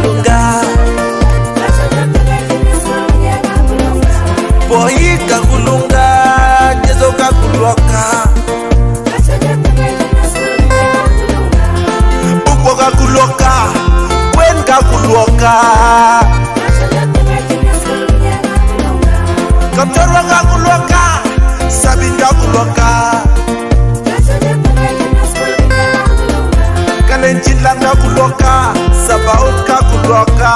kakulunga boy kakulunga jezo kakuloka ukbo kakuloka wen kakuloka kapchorwa kakuloka sabiny kakuloka Kalenjin kakuloka sabaut kakuloka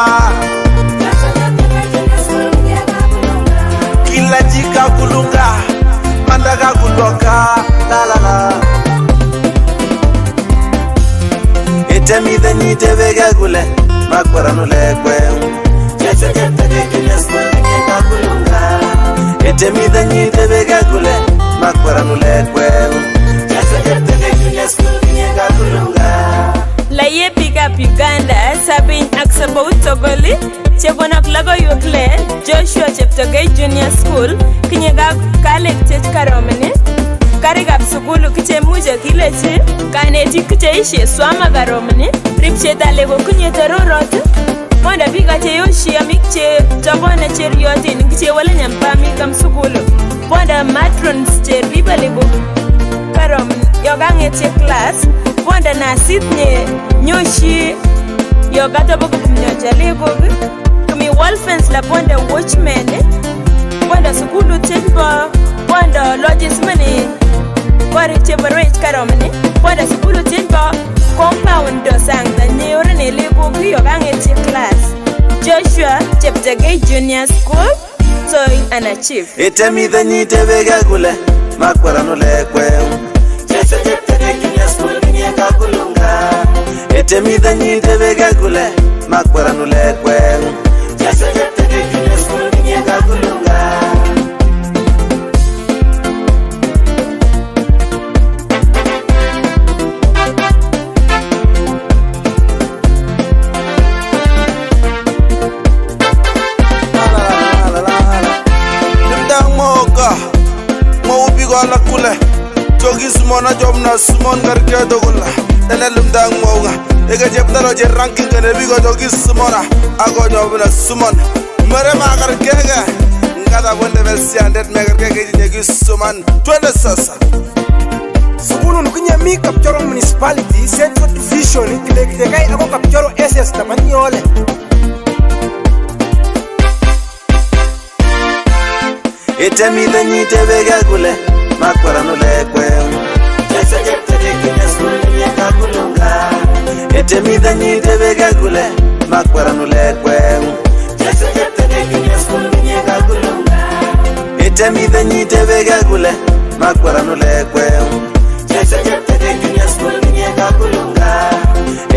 kilaji kakulunga manda kakuloka la la la etemidhanyi tevega kule makwaranule kweu checho cheptegei junior school kakulunga etemidhanyi tevega kule makwaranule kweu checho cheptegei junior school kakulunga Laye pick up Uganda, Sabin Aksabout Togoli, Chebonak Lago Yukle, Joshua Cheptegei Junior School, Kinyega Kalek Tech Karomene, Karigap Sugulu Kiche Muja Kilechi, Kaneti Kiche Swama Garomene, Ripcheta Lego Kunyetero Rot, Wanda Pika Yoshi Amikche, Jabona Cheriotin, Kiche Walanyambami Kam Sugulu, Wanda Matrons Cheriba Lego Karom, Yogange Class, Wanda na Sydney nyoshi yogata boku kumnyocha lego kumi walfens la wanda watchman wanda sukulu tenba wanda lodges money wari chebarwech karomne wanda sukulu tenba compound do sangta neorene lego yogange class Joshua Cheptegei Junior School soy an achieve etemidhanyi tevega kule makwaranule kweu checho Cheptegei Junior School kakulunga etemidhanyi tevega kule makwaranule kweu checho Cheptegei Junior School kakulunga la kule jogi sumona jomna sumon garke dogola elelum dang moga ega jeptalo je ranking kene bigo jogi sumona ago nyobna sumon mare magar kega ngada wonde vel siandet megar kega jegi suman twende sasa sukulu nukunya mi kapchorwa municipality central division kipchoge ago kapchorwa SS tamaniole etemidhanyi tevega kule makwaranule kweu checho Cheptegei Junior School kakulunga etemidhanyi tevega kule makwaranule kweu checho Cheptegei Junior School kakulunga etemidhanyi tevega kule makwaranule kweu checho Cheptegei Junior School kakulunga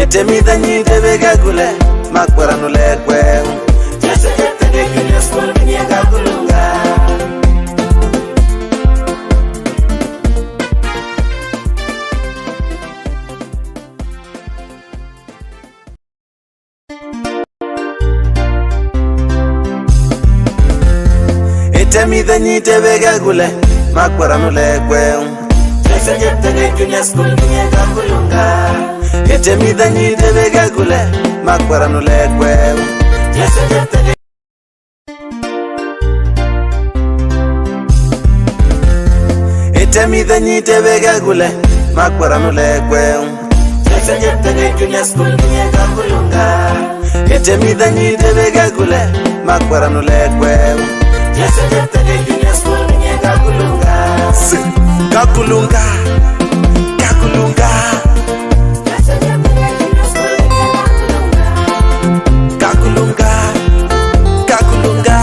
etemidhanyi tevega kule makwaranule kweu checho Cheptegei Junior School kakulunga etemidhanyi tevega kule makwaranule kweu checho Cheptegei Junior School kakulunga etemidhanyi tevega kule makwaranule kweu checho Cheptegei etemidhanyi tevega kule makwaranule kweu checho Cheptegei Junior School kakulunga etemidhanyi tevega kule makwaranule kweu checho Cheptegei Junior School kakulunga kakulunga kakulunga kakulunga kakulunga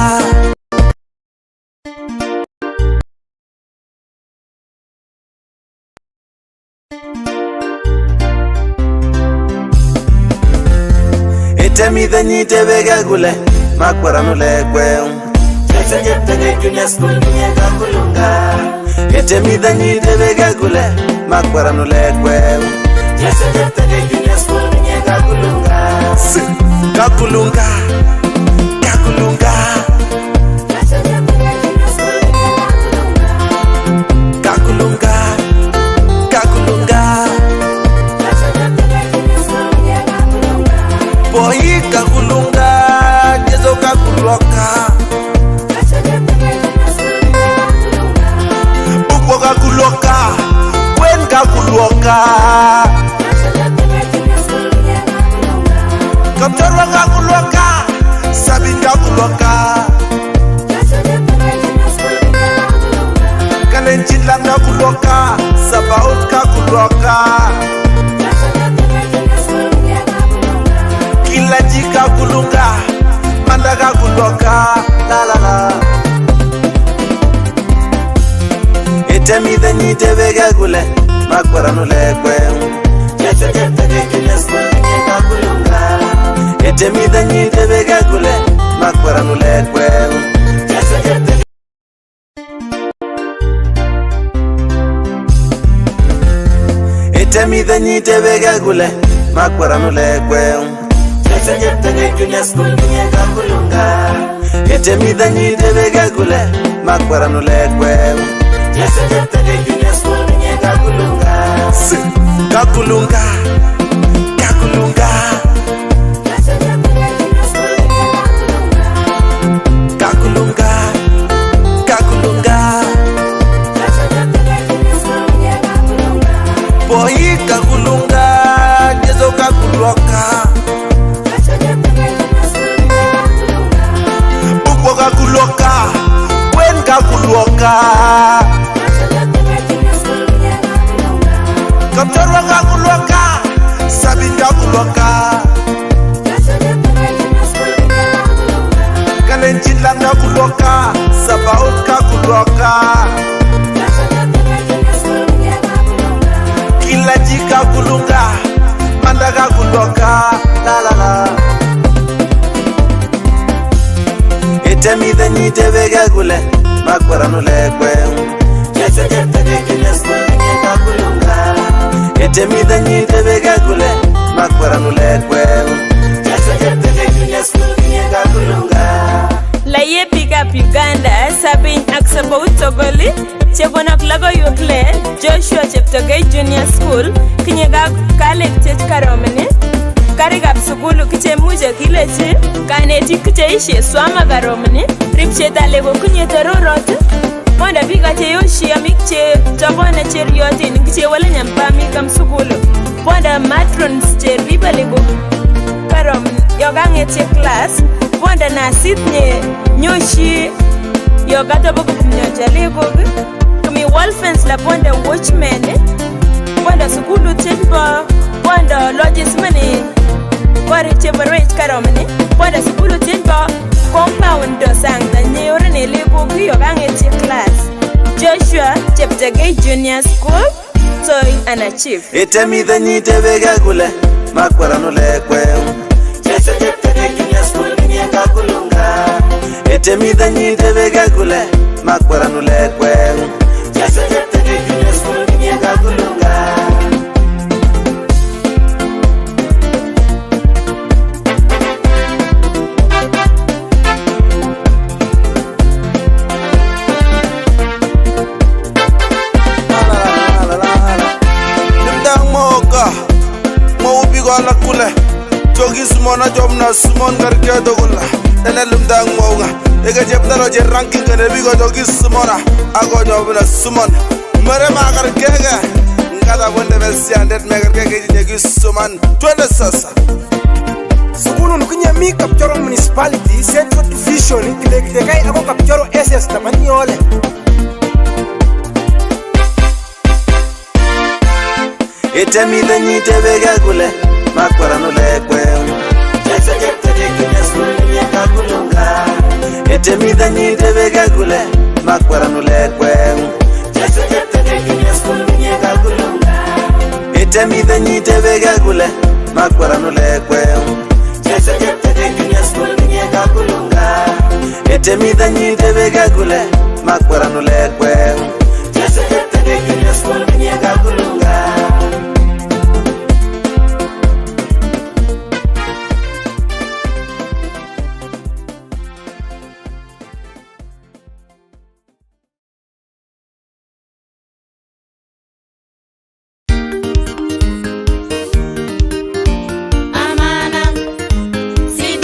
etemidhanyi tevega kule makwaranule kweu checho Cheptegei Junior School kakulunga etemidhanyi tevega kule makwaranule kweu checho Cheptegei Junior School kakulunga kakulunga kakulunga kakulunga kakulunga boy kakulunga jezo kakuloka ukwo kakuloka kwen kakuloka kapchorwa kakuloka sabiny kakuloka Kalenjin kakuloka sabaut kakuloka Kilaji kakulunga manda kakuloka la la la Etemi the nyite vega gule makwara nule kwe Checho cheptegei junior school nye kakulunga Etemi the nyite vega gule makwara nule kwe Checho cheptegei Etemi the nyite vega gule makwara nule kwe Checho cheptegei junior school nye kakulunga Etemi the nyite vega gule makwara nule kwe Checho cheptegei junior school nye kakulunga Kakulunga Kakulunga Kakulunga Kakulunga Boy kakulunga jezo kakuloka Ukwo kakuloka kwen kakuloka kapchorwa kakuloka sabiny kakuloka Kalenjin kakuloka sabaut kakuloka Kilaji kakulunga manda kakuloka la la la Etemi the nyite vega gule makwara nule kwe Checho cheptegei junior school nye kakulunga Etemi the nyite vega gule makwara nule kwe Checho cheptegei junior school nye kakulunga La ye pick up Uganda sabiny ak sabaut togoli chebonok lago yukle Joshua Cheptegei Junior School kinyega kalek tech karomini karikab sukulu kiche muje kilechi kanetik kiche ishe swama karomini ripchet lego kunye terorot monda pika che yoshi amik che tobone che riotin kiche wale nyampami kam sukulu monda matrons che riba lego karomini yogange che class monda nasit nye nyoshi yogato boku kumnyoja lego kumi walfens la bonda watchmen bonda sukulu tenba bonda lodges mani kwari chebarech karomani bonda sukulu tenba compound do sangda neurene lego kiyo gangechi class Joshua Cheptegei Junior School soy an achieve Etemi the nyite vega gule makwara nule kwe Checho cheptegei junior school nye kakulunga Etemi the nyite vega gule makwara nule kwe Checho cheptegei junior school nye kakulunga Nimdang moka mo ubigo ala kule Jogi sumona jomna sumon karke dogula Tene lumdang moga Ega jeptalo je ranking kene bigo jogi sumona Ago nyobna sumon Mere magar kege Ngada wende besi andet megar kege jegi suman Twende sasa Sukulu nukunya mi kapchorwa municipality Central Division kipchoge ako kapchorwa SS tamani ole Etemi the nyite vega gule makwara nule kwe Checho cheptegei junior school nye kakulunga Etemi the nyite vega gule makwara nule kwe Checho cheptegei junior school nye kakulunga Etemi the nyite vega gule makwara nule kwe Checho cheptegei junior school nye kakulunga Etemi the nyite vega gule makwara nule kwe Checho cheptegei junior school nye kakulunga Amana, si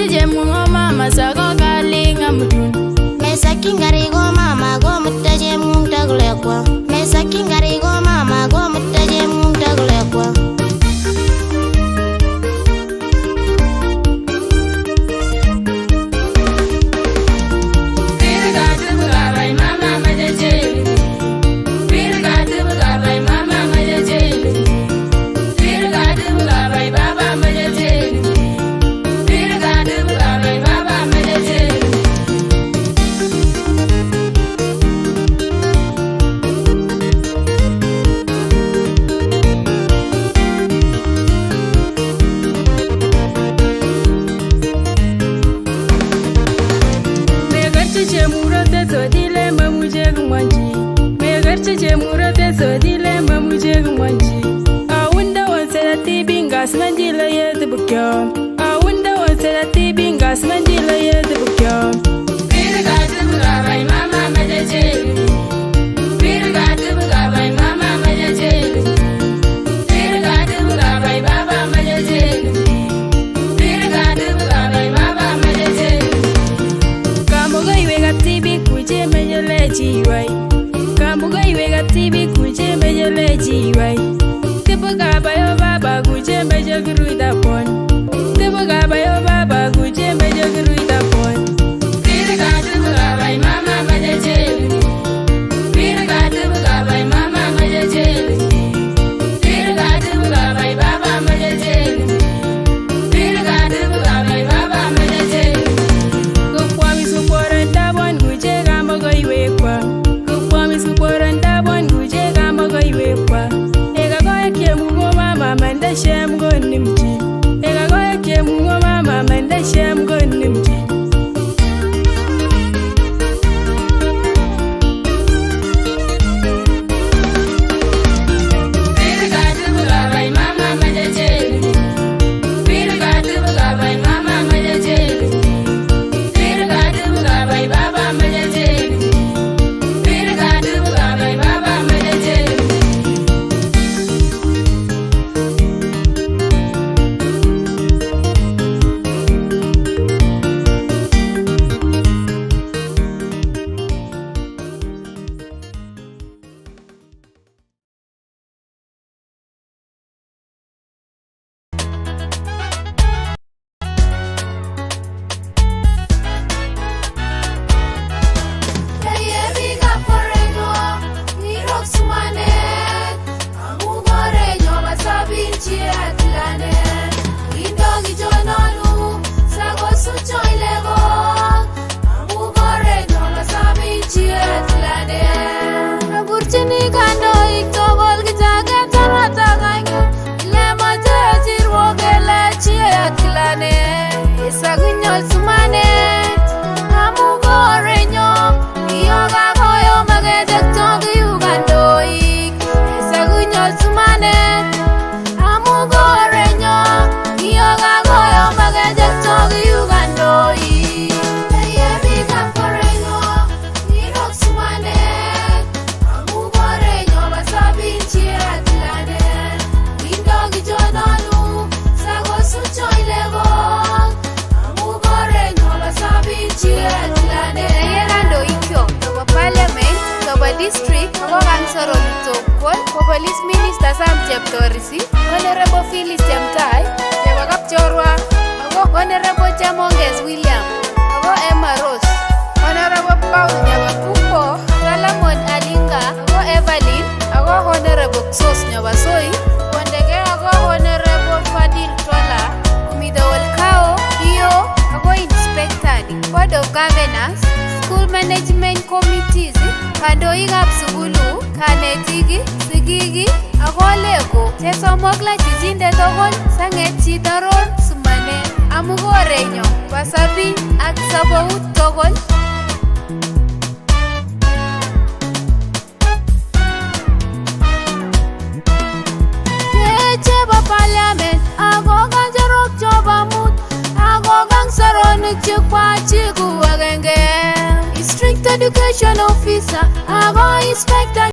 jemungo mama sago galinga mudun. Mesa kingari go mama go mutta jemung taglekwa. Mesa kingari go mama go mutta jemung taglekwa. Police Minister Sam Cheptorisi, Honorable Phyllis Chemtai, Cheba Kapchorwa, Honorable Chamonges William, Emma Rose, Honorable Paul Nyabapupo, Salamon Alinga, Evelyn, Honorable Sos Nyabasoi, Wandege, Honorable Fadil Twala, Umido Olkao, Dio, Inspector, Board of Governors, School Management Committees, Kandoikab Sugulu, Kanetiki, Sigigi, Akoleko, Chesomokla Chijinde Togol, Sanget Chitaron, Sumane, Amugoreño, Wasabi, ak Sabaut Togol. Cheba Parliament, Agogan Jarok Jobamut, Agogan Saronik Chikwa Chiku Agenge, District Education Officer, Ago Inspector.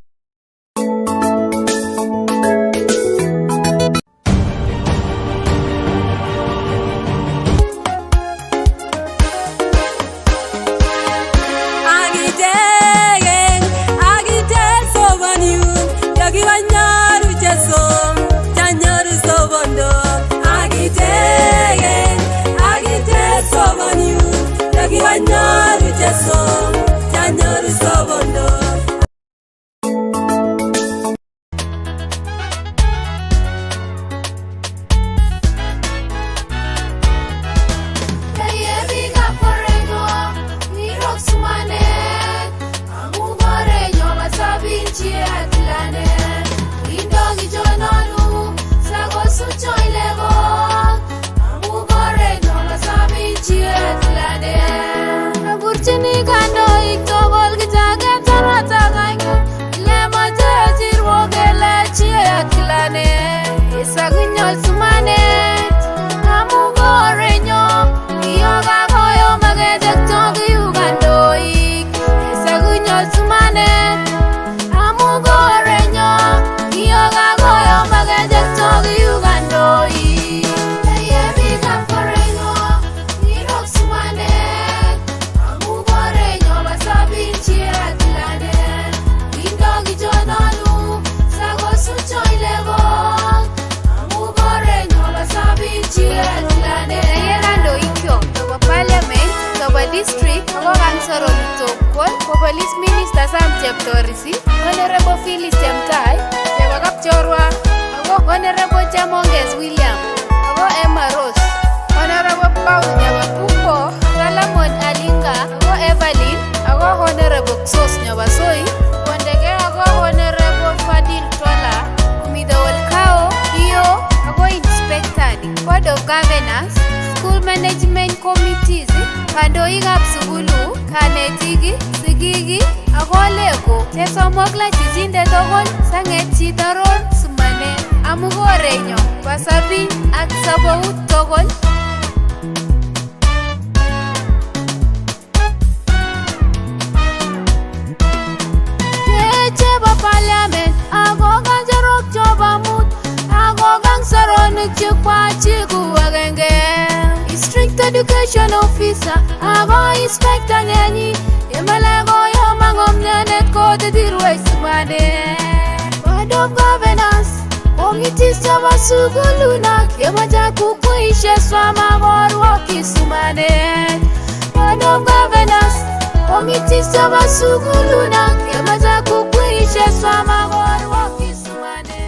district ako Kansor Ruto ko police minister Sam Cheptorisi, Honorable Phyllis Chemtai, nebo Kapchorwa, ako Honorable Chamonges William, ako Emma Rose, Honorable Paul Nyawapupo, Salamon Alinga, ako Evelyn, ako Honorable Sos Nyawasoi, Wandege ako Honorable Fadil Twala, Umido Olkao, Iyo, ako Inspector, Board of Governors, School Management Committees, kandoikab sukulu, kanetik, sigik, ak oleko chesomok la chichinde togol sanget chito ror sumanet amu korenyo basabin ak sabout togol. Chebo parliament ako kanjarok choba mut ako kang saronik chekwachi kuwagenge District Education Officer, ako Inspector Nyanyi, Imalego Yomangom Nyanet ko the therui sumane. Board of Governors, Committees Chaba Suguluna, Yemaja Kukuishe Swama Gorwoki sumane. Board of Governors, Committees Chaba Suguluna, Yemaja Kukuishe Swama Gorwoki sumane.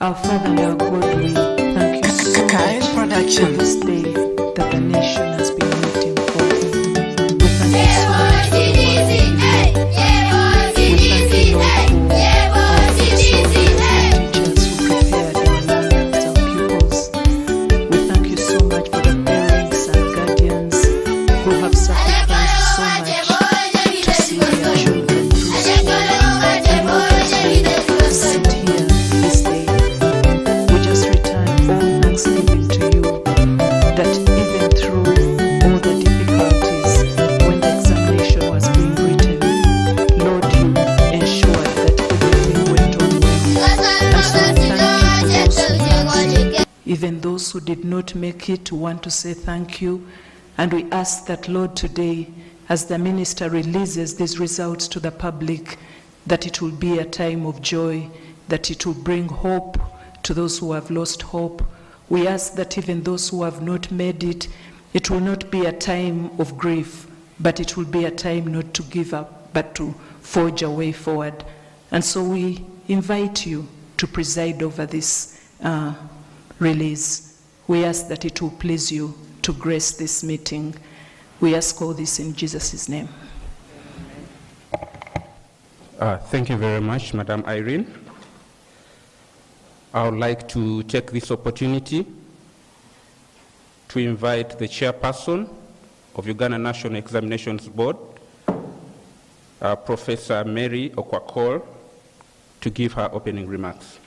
Our Father and our God, we thank you so much for this day that the nation has been waiting for. We thank you so much for the word. We thank you, Lord, for our professors and teachers who prepared our learners and pupils. We thank you so much for the parents and guardians who have sacrificed so much to see their children through school. And Lord, as we sit here this day, we just return all thanksgiving to you, that even through those who did not make it, we want to say thank you. And we ask that, Lord, today, as the minister releases these results to the public, that it will be a time of joy, that it will bring hope to those who have lost hope. We ask that even those who have not made it, it will not be a time of grief, but it will be a time not to give up, but to forge a way forward. And so we invite you to preside over this release. We ask that it will please you to grace this meeting. We ask all this in Jesus' name. Thank you very much, Madam Irene. I would like to take this opportunity to invite the chairperson of Uganda National Examinations Board, Professor Mary Okwakol, to give her opening remarks.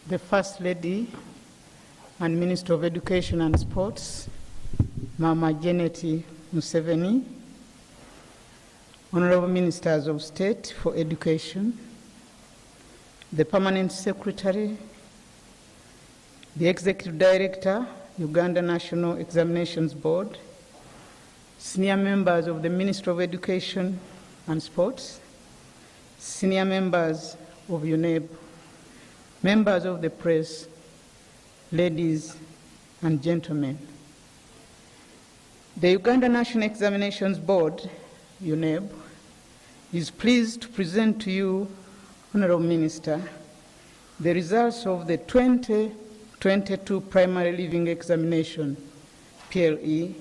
The First Lady and Minister of Education and Sports, Mama Janet Museveni, Honorable Ministers of State for Education, the Permanent Secretary, the Executive Director, Uganda National Examinations Board, senior members of the Ministry of Education and Sports, senior members of UNEb, members of the press, ladies and gentlemen. The Uganda National Examinations Board, UNEb, is pleased to present to you, Honorable Minister, the results of the 2022 Primary Leaving Examination, PLE,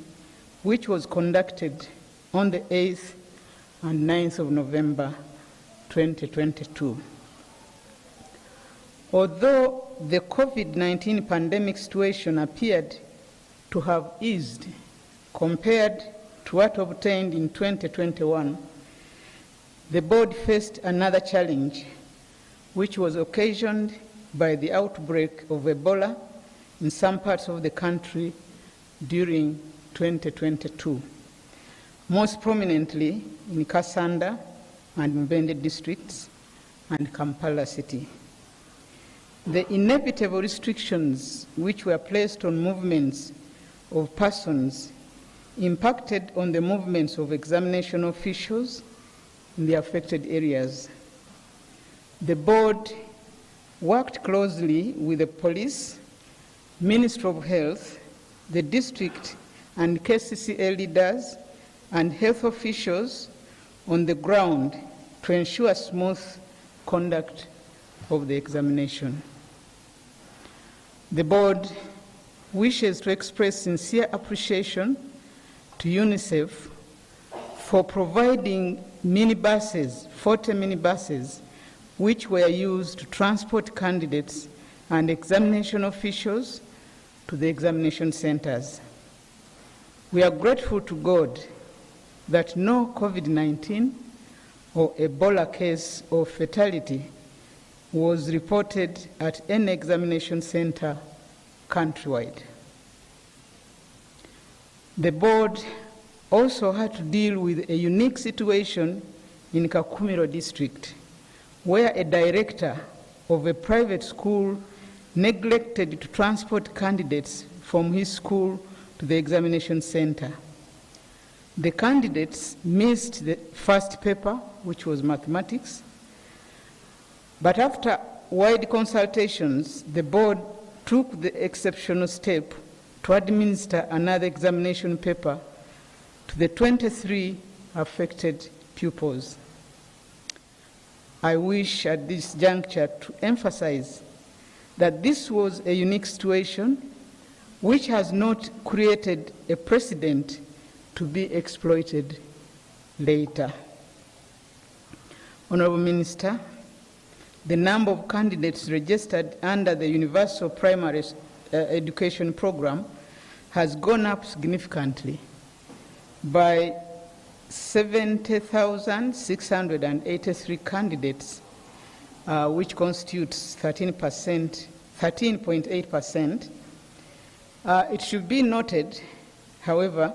which was conducted on the 8th and 9th of November 2022. Although the COVID-19 pandemic situation appeared to have eased compared to what obtained in 2021, the board faced another challenge, which was occasioned by the outbreak of Ebola in some parts of the country during 2022, most prominently in Kasanda and Mbende districts and Kampala city. The inevitable restrictions which were placed on movements of persons impacted on the movements of examination officials in the affected areas. The board worked closely with the police, Ministry of Health, the district and KCCA leaders and health officials on the ground to ensure smooth conduct of the examination. The board wishes to express sincere appreciation to UNICEF for providing minibuses, 40 minibuses, which were used to transport candidates and examination officials to the examination centers. We are grateful to God that no COVID-19 or Ebola case or fatality was reported at any examination center countrywide. The board also had to deal with a unique situation in Kakumiro district, where a director of a private school neglected to transport candidates from his school to the examination center. The candidates missed the first paper, which was mathematics, but after wide consultations, the board took the exceptional step to administer another examination paper to the 23 affected pupils. I wish at this juncture to emphasize that this was a unique situation which has not created a precedent to be exploited later. Honorable Minister, the number of candidates registered under the Universal Primary Education Program has gone up significantly by 70,683 candidates, which constitutes 13.8% It should be noted, however,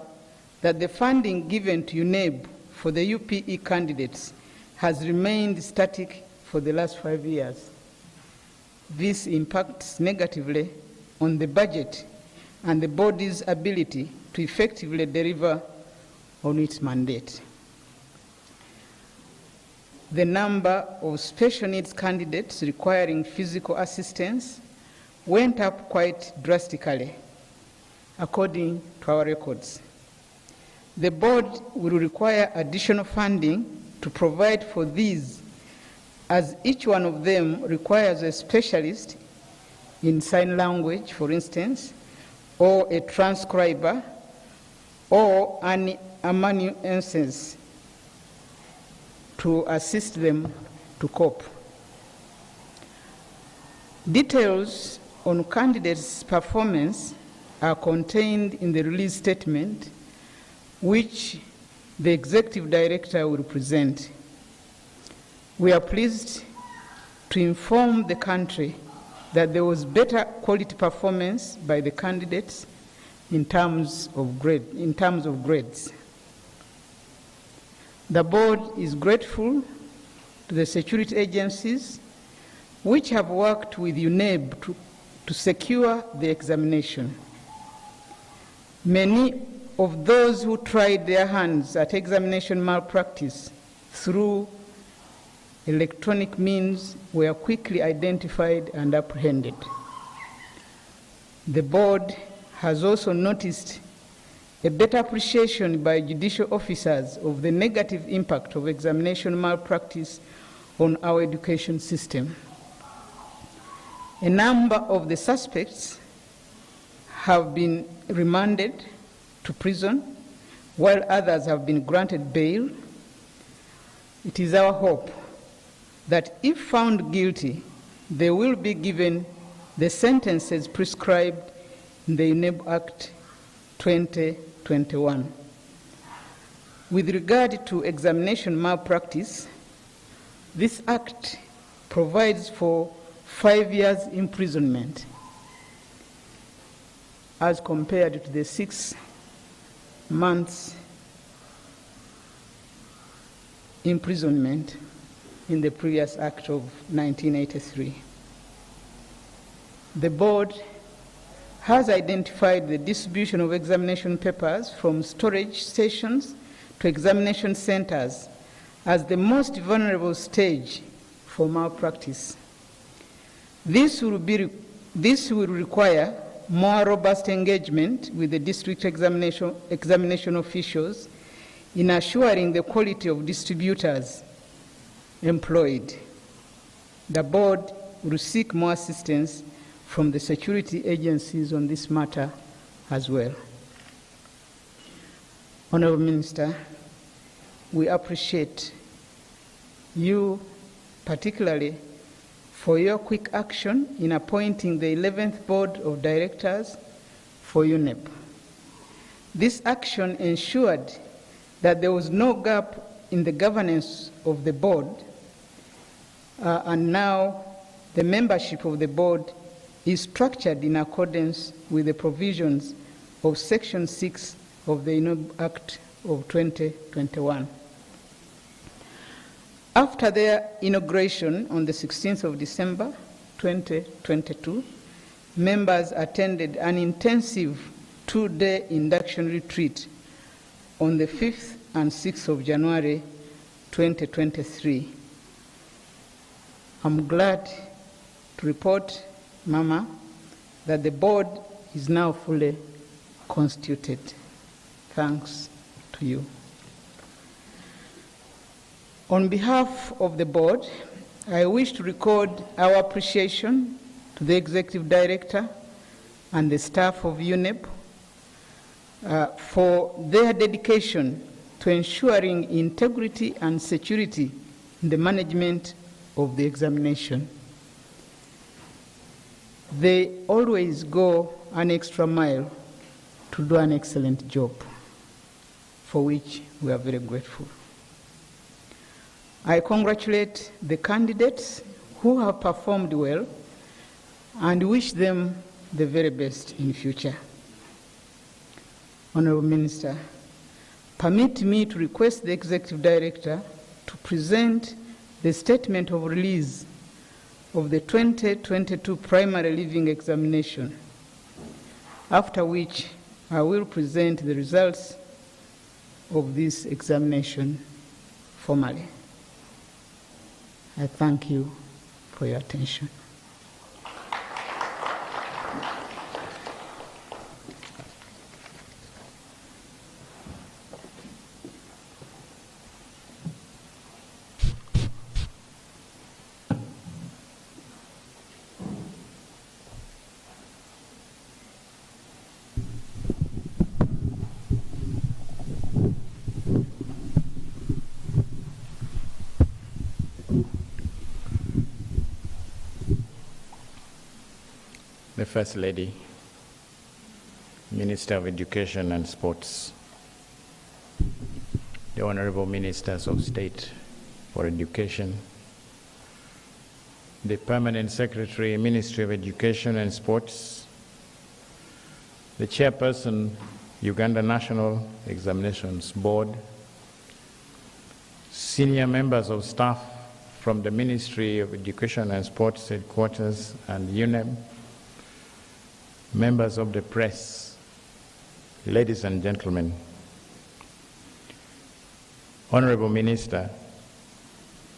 that the funding given to UNEb for the UPE candidates has remained static for the last 5 years. This impacts negatively on the budget and the body's ability to effectively deliver on its mandate. The number of special needs candidates requiring physical assistance went up quite drastically, according to our records. The board will require additional funding to provide for these, as each one of them requires a specialist in sign language, for instance, or a transcriber, or an amanuensis to assist them to cope. Details on candidates' performance are contained in the release statement, which the Executive Director will present. We are pleased to inform the country that there was better quality performance by the candidates in terms of grades. The board is grateful to the security agencies which have worked with UNEb to secure the examination. Many of those who tried their hands at examination malpractice through electronic means were quickly identified and apprehended. The board has also noticed a better appreciation by judicial officers of the negative impact of examination malpractice on our education system. A number of the suspects have been remanded to prison, while others have been granted bail. It is our hope that if found guilty, they will be given the sentences prescribed in the UNEb Act 2021. With regard to examination malpractice, this act provides for 5 years imprisonment as compared to the 6 months imprisonment in the previous act of 1983. The board has identified the distribution of examination papers from storage stations to examination centers as the most vulnerable stage for malpractice. This will require more robust engagement with the district examination officials in assuring the quality of distributors employed. The board will seek more assistance from the security agencies on this matter as well. Honorable Minister, we appreciate you particularly for your quick action in appointing the 11th Board of Directors for UNEb. This action ensured that there was no gap in the governance of the board, and now the membership of the board is structured in accordance with the provisions of Section 6 of the UNEb Act of 2021. After their inauguration on the 16th of December 2022, members attended an intensive 2-day induction retreat on the 5th and 6th of January 2023. I'm glad to report, Mama, that the board is now fully constituted. Thanks to you. On behalf of the board, I wish to record our appreciation to the Executive Director and the staff of UNEb for their dedication to ensuring integrity and security in the management of the examination. They always go an extra mile to do an excellent job, for which we are very grateful. I congratulate the candidates who have performed well and wish them the very best in future. Honorable Minister, permit me to request the Executive Director to present the statement of release of the 2022 primary leaving examination, after which I will present the results of this examination formally. I thank you for your attention. The First Lady, Minister of Education and Sports, the Honorable Ministers of State for Education, the Permanent Secretary, Ministry of Education and Sports, the Chairperson, Uganda National Examinations Board, senior members of staff from the Ministry of Education and Sports Headquarters and UNEb, members of the press, ladies and gentlemen, Honorable Minister,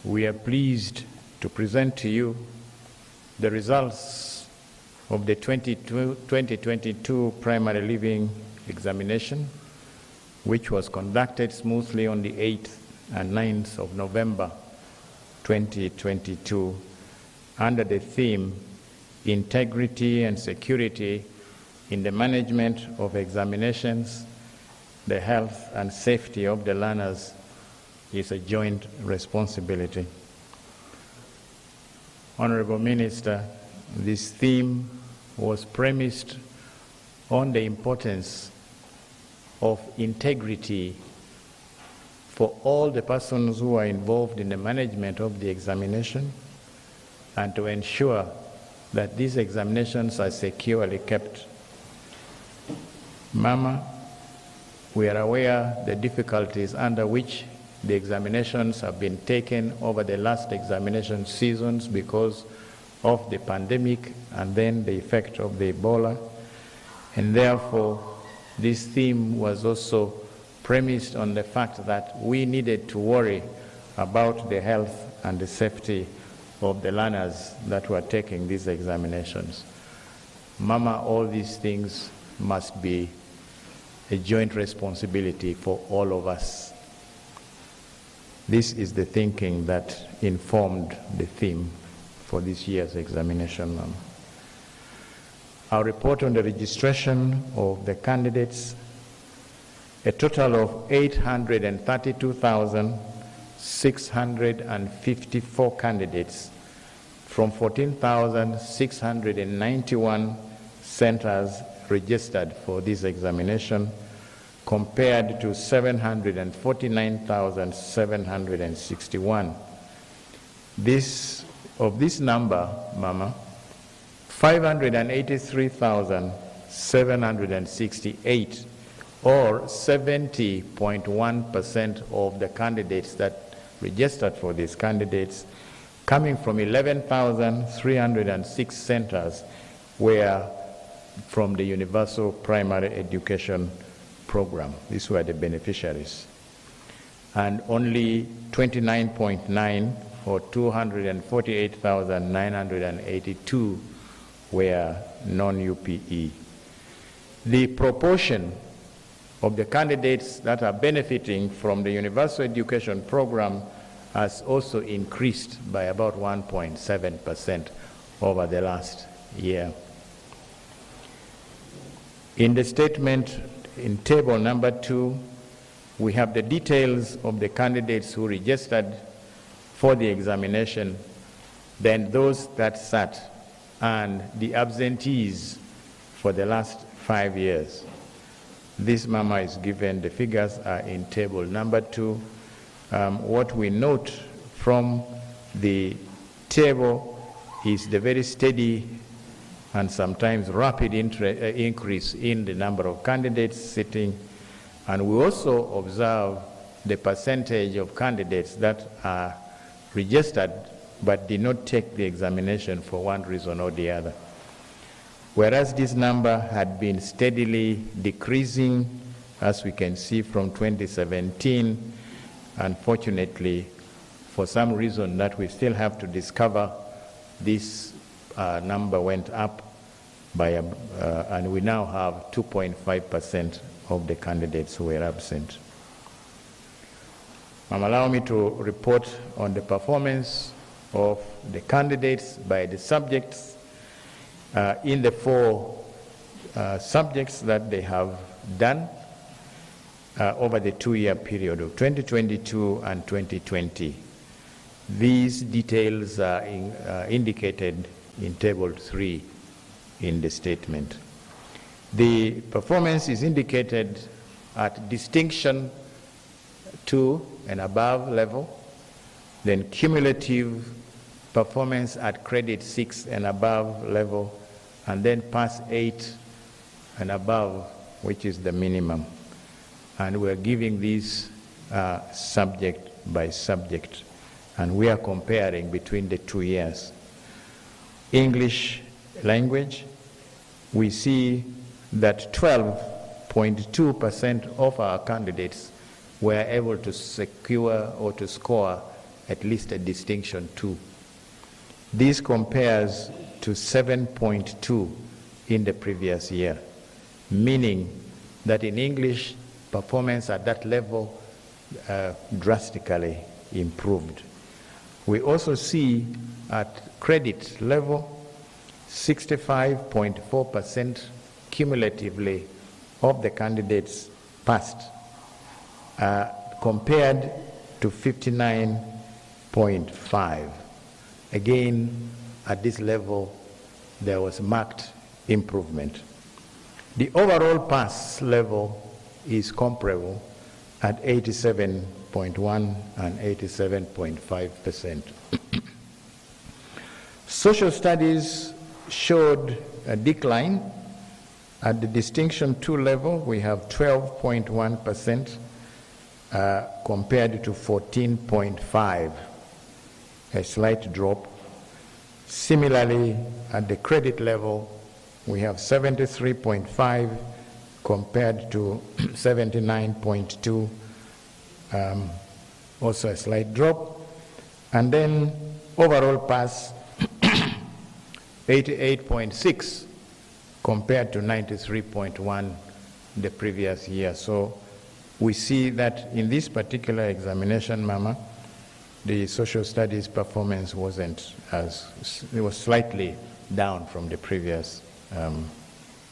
we are pleased to present to you the results of the 2022 primary leaving examination, which was conducted smoothly on the 8th and 9th of November 2022 under the theme Integrity and Security in the Management of Examinations. The health and safety of the learners is a joint responsibility. Honorable Minister, this theme was premised on the importance of integrity for all the persons who are involved in the management of the examination, and to ensure that these examinations are securely kept. Mama, we are aware the difficulties under which the examinations have been taken over the last examination seasons because of the pandemic and then the effect of the Ebola. And therefore, this theme was also premised on the fact that we needed to worry about the health and the safety of the learners that were taking these examinations. Mama, all these things must be a joint responsibility for all of us. This is the thinking that informed the theme for this year's examination. Our report on the registration of the candidates, a total of 832,654 candidates from 14,691 centers registered for this examination, compared to 749,761. Of this number, Mama, 583,768, or 70.1% of the candidates that registered for these candidates, coming from 11,306 centers, were from the Universal Primary Education Program. These were the beneficiaries. And only 29.9, or 248,982, were non-UPE. The proportion of the candidates that are benefiting from the Universal Education Program has also increased by about 1.7% over the last year. In the statement, in table number 2, we have the details of the candidates who registered for the examination, then those that sat, and the absentees for the last 5 years. This, Mama, is given. The figures are in table number 2. What we note from the table is the very steady and sometimes rapid increase in the number of candidates sitting. And we also observe the percentage of candidates that are registered but did not take the examination for one reason or the other. Whereas this number had been steadily decreasing, as we can see from 2017, unfortunately, for some reason that we still have to discover, this number went up by, and we now have 2.5% of the candidates who were absent. Allow me to report on the performance of the candidates by the subjects in the 4 subjects that they have done over the 2-year period of 2022 and 2020. These details are indicated in Table 3 in the statement. The performance is indicated at distinction 2 and above level, then cumulative performance at credit 6 and above level, and then pass 8 and above, which is the minimum. And we're giving these subject by subject, and we are comparing between the 2 years. English language, we see that 12.2% of our candidates were able to secure or to score at least a distinction 2. This compares to 7.2 in the previous year, meaning that in English, performance at that level drastically improved. We also see at credit level 65.4% cumulatively of the candidates passed, compared to 59.5. Again, at this level, there was marked improvement. The overall pass level is comparable at 87.1 and 87.5%. Social studies showed a decline. At the distinction 2 level, we have 12.1% compared to 14.5, a slight drop. Similarly, at the credit level, we have 73.5 compared to 79.2, also a slight drop. And then overall pass, 88.6 compared to 93.1 the previous year. So we see that in this particular examination, Mama, the social studies performance wasn't as, it was slightly down from the previous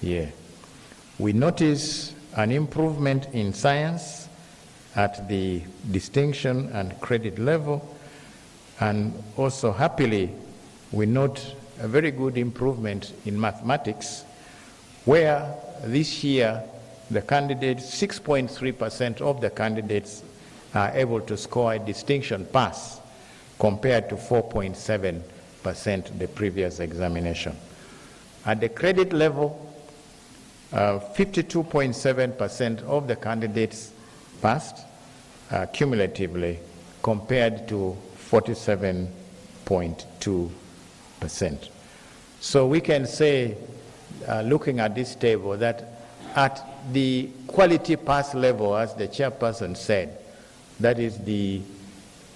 year. We notice an improvement in science at the distinction and credit level, and also happily we note a very good improvement in mathematics, where this year the candidates, 6.3% of the candidates are able to score a distinction pass compared to 4.7% the previous examination. At the credit level, 52.7% of the candidates passed cumulatively compared to 47.2%. So we can say, looking at this table, that at the quality pass level, as the chairperson said, that is the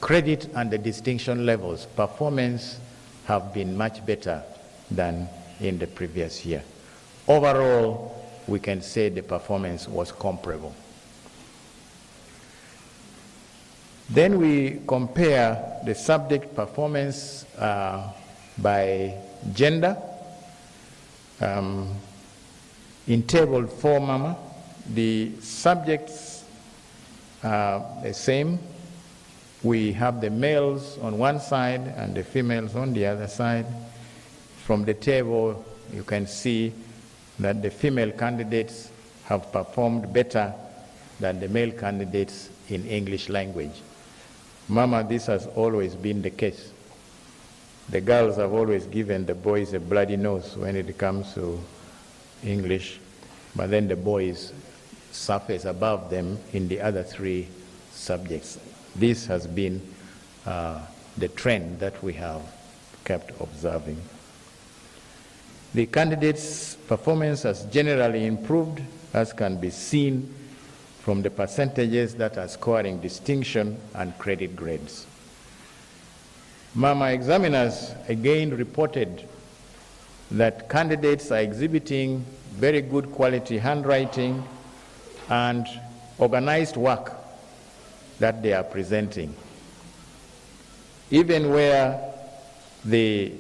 credit and the distinction levels, performance have been much better than in the previous year. Overall, we can say the performance was comparable. Then we compare the subject performance by gender. In table 4, Mama, the subjects are the same. We have the males on one side and the females on the other side. From the table, you can see that the female candidates have performed better than the male candidates in English language. Mama, this has always been the case. The girls have always given the boys a bloody nose when it comes to English, but then the boys surface above them in the other three subjects. This has been the trend that we have kept observing. The candidates' performance has generally improved, as can be seen from the percentages that are scoring distinction and credit grades. Mama examiners again reported that candidates are exhibiting very good quality handwriting and organized work that they are presenting. Even where they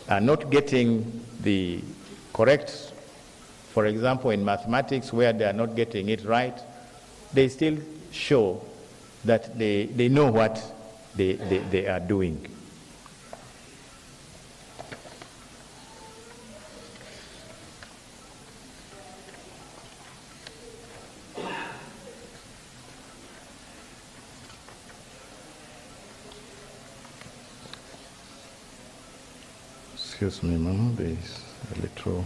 are not getting the correct, for example, in mathematics, where they are not getting it right, they still show that they know what they are doing. Excuse me, Mama, there is a little...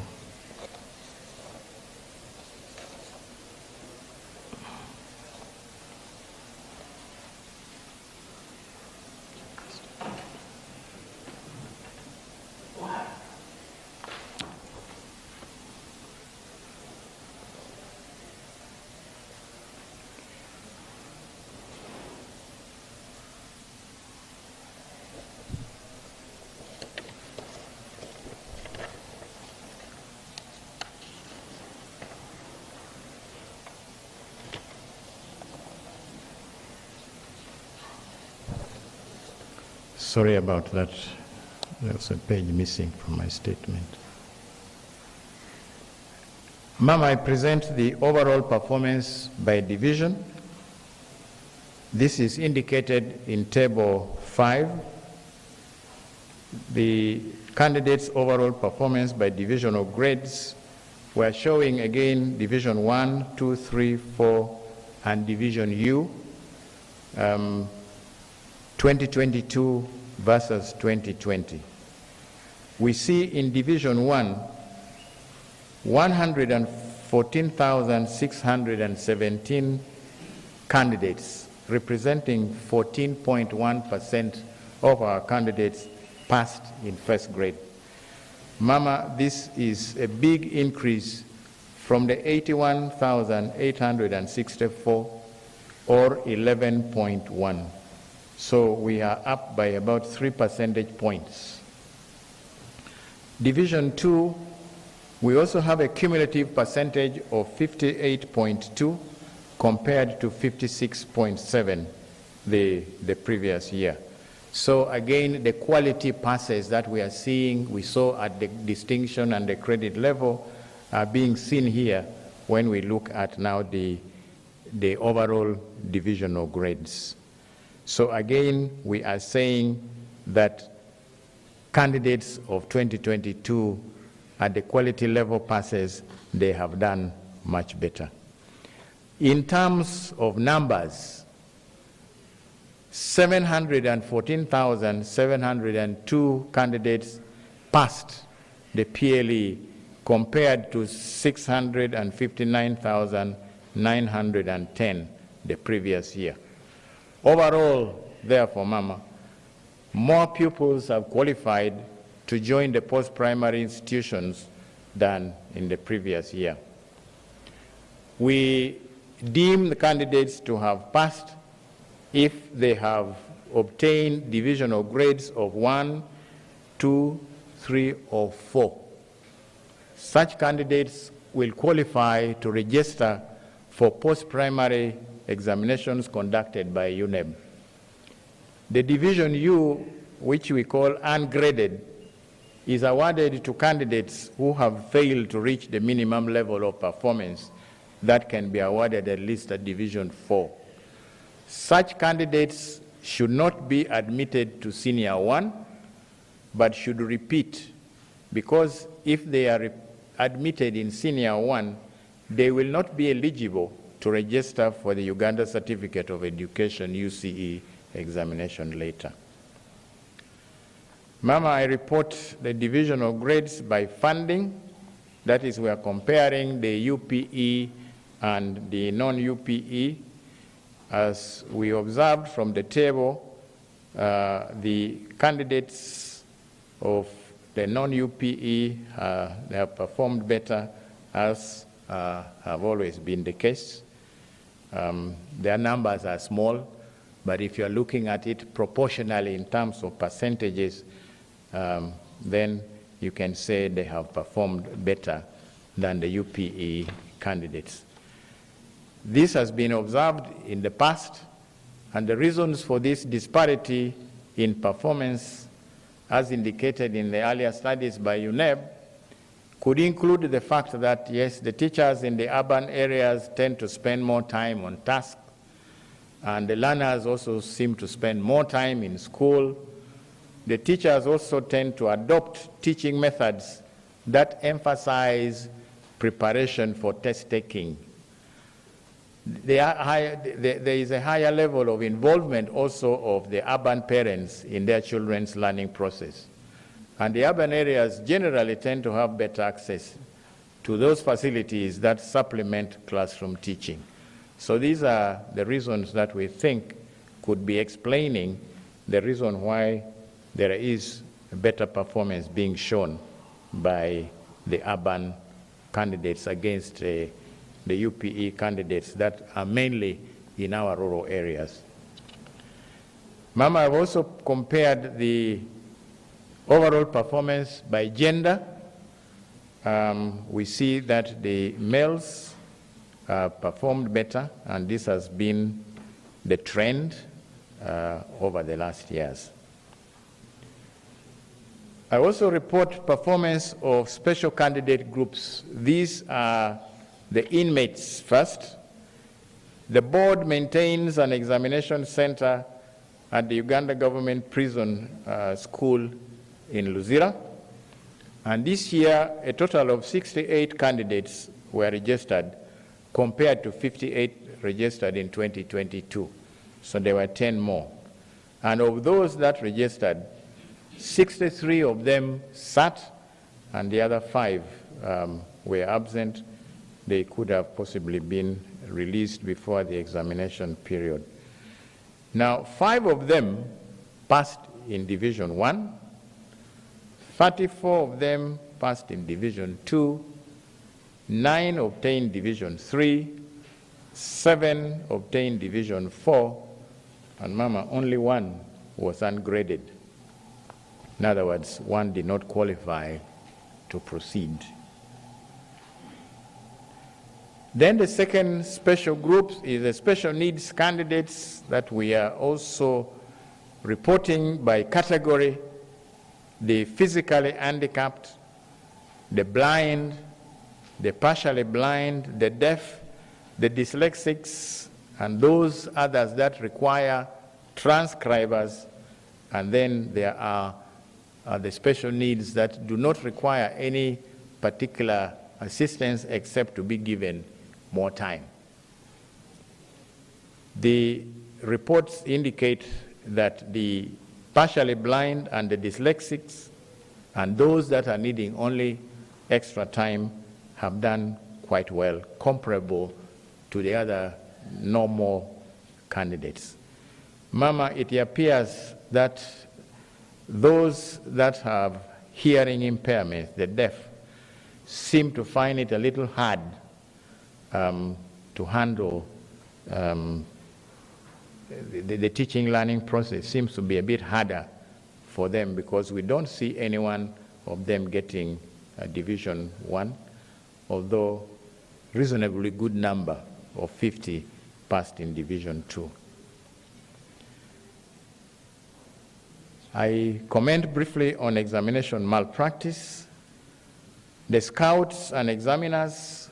Sorry about that. There's a page missing from my statement. Ma'am, I present the overall performance by division. This is indicated in Table 5. The candidates' overall performance by divisional grades were showing again Division 1, 2, 3, 4, and Division U. 2022 versus 2020. We see in Division 1, 114,617 candidates, representing 14.1% of our candidates passed in first grade. Mama, this is a big increase from the 81,864 or 11.1. So we are up by about 3 percentage points. Division 2, we also have a cumulative percentage of 58.2 compared to 56.7 the previous year. So again, the quality passes that we are seeing, we saw at the distinction and the credit level are being seen here when we look at now the overall divisional grades. So again, we are saying that candidates of 2022 at the quality level passes, they have done much better. In terms of numbers, 714,702 candidates passed the PLE compared to 659,910 the previous year. Overall, therefore, Mama, more pupils have qualified to join the post-primary institutions than in the previous year. We deem the candidates to have passed if they have obtained divisional grades of 1, 2, 3, or 4. Such candidates will qualify to register for post-primary examinations conducted by UNEb. The Division U, which we call ungraded, is awarded to candidates who have failed to reach the minimum level of performance that can be awarded at least at Division 4. Such candidates should not be admitted to Senior 1, but should repeat, because if they are admitted in Senior 1, they will not be eligible to register for the Uganda Certificate of Education UCE examination later. Mama, I report the division of grades by funding. That is, we are comparing the UPE and the non-UPE. As we observed from the table, the candidates of the non-UPE they have performed better, as have always been the case. Their numbers are small, but if you're looking at it proportionally in terms of percentages, then you can say they have performed better than the UPE candidates. This has been observed in the past, and the reasons for this disparity in performance, as indicated in the earlier studies by UNEb, could include the fact that, yes, the teachers in the urban areas tend to spend more time on tasks, and the learners also seem to spend more time in school. The teachers also tend to adopt teaching methods that emphasize preparation for test taking. There is a higher level of involvement also of the urban parents in their children's learning process. And the urban areas generally tend to have better access to those facilities that supplement classroom teaching. So these are the reasons that we think could be explaining the reason why there is a better performance being shown by the urban candidates against the UPE candidates that are mainly in our rural areas. Mama, I've also compared the overall performance by gender. We see that the males performed better, and this has been the trend over the last years. I also report performance of special candidate groups. These are the inmates first. The board maintains an examination center at the Uganda Government Prison School in Luzira. And this year, a total of 68 candidates were registered compared to 58 registered in 2022. So there were 10 more. And of those that registered, 63 of them sat, and the other 5 were absent. They could have possibly been released before the examination period. Now, 5 of them passed in Division 1, 34 of them passed in Division 2, 9 obtained Division 3, 7 obtained Division 4, and Mama, only 1 was ungraded. In other words, 1 did not qualify to proceed. Then the second special group is the special needs candidates that we are also reporting by category: the physically handicapped, the blind, the partially blind, the deaf, the dyslexics, and those others that require transcribers. And then there are the special needs that do not require any particular assistance except to be given more time. The reports indicate that the partially blind and the dyslexics and those that are needing only extra time have done quite well, comparable to the other normal candidates. Mama, it appears that those that have hearing impairments, the deaf, seem to find it a little hard to handle the teaching learning process. Seems to be a bit harder for them because we don't see anyone of them getting Division 1, although reasonably good number of 50 passed in Division 2. I comment briefly on examination malpractice. The scouts and examiners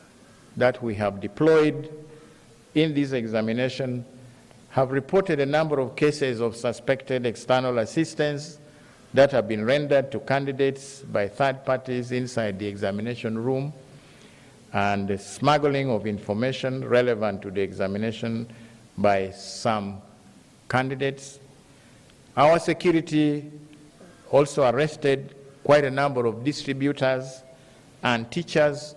that we have deployed in this examination have reported a number of cases of suspected external assistance that have been rendered to candidates by third parties inside the examination room, and the smuggling of information relevant to the examination by some candidates. Our security also arrested quite a number of distributors and teachers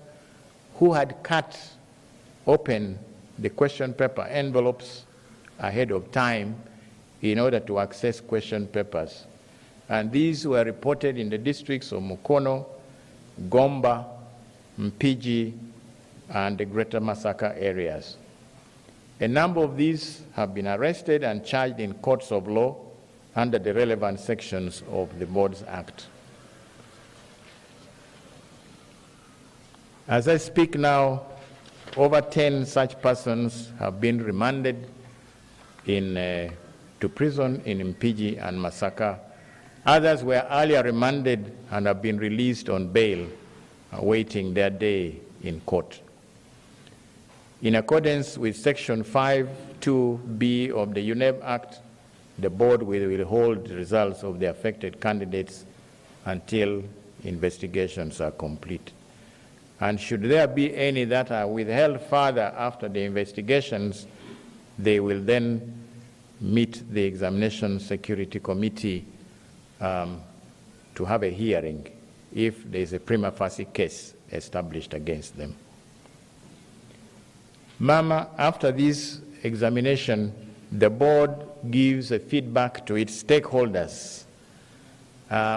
who had cut open the question paper envelopes ahead of time in order to access question papers. And these were reported in the districts of Mukono, Gomba, Mpigi, and the Greater Masaka areas. A number of these have been arrested and charged in courts of law under the relevant sections of the Boards Act. As I speak now, over 10 such persons have been remanded to prison in Mpigi and Masaka. Others were earlier remanded and have been released on bail, awaiting their day in court. In accordance with Section 5(2)(b) of the UNEb Act, the board will withhold the results of the affected candidates until investigations are complete. And should there be any that are withheld further after the investigations, they will then meet the Examination Security Committee to have a hearing if there is a prima facie case established against them. Mama, after this examination, the board gives a feedback to its stakeholders.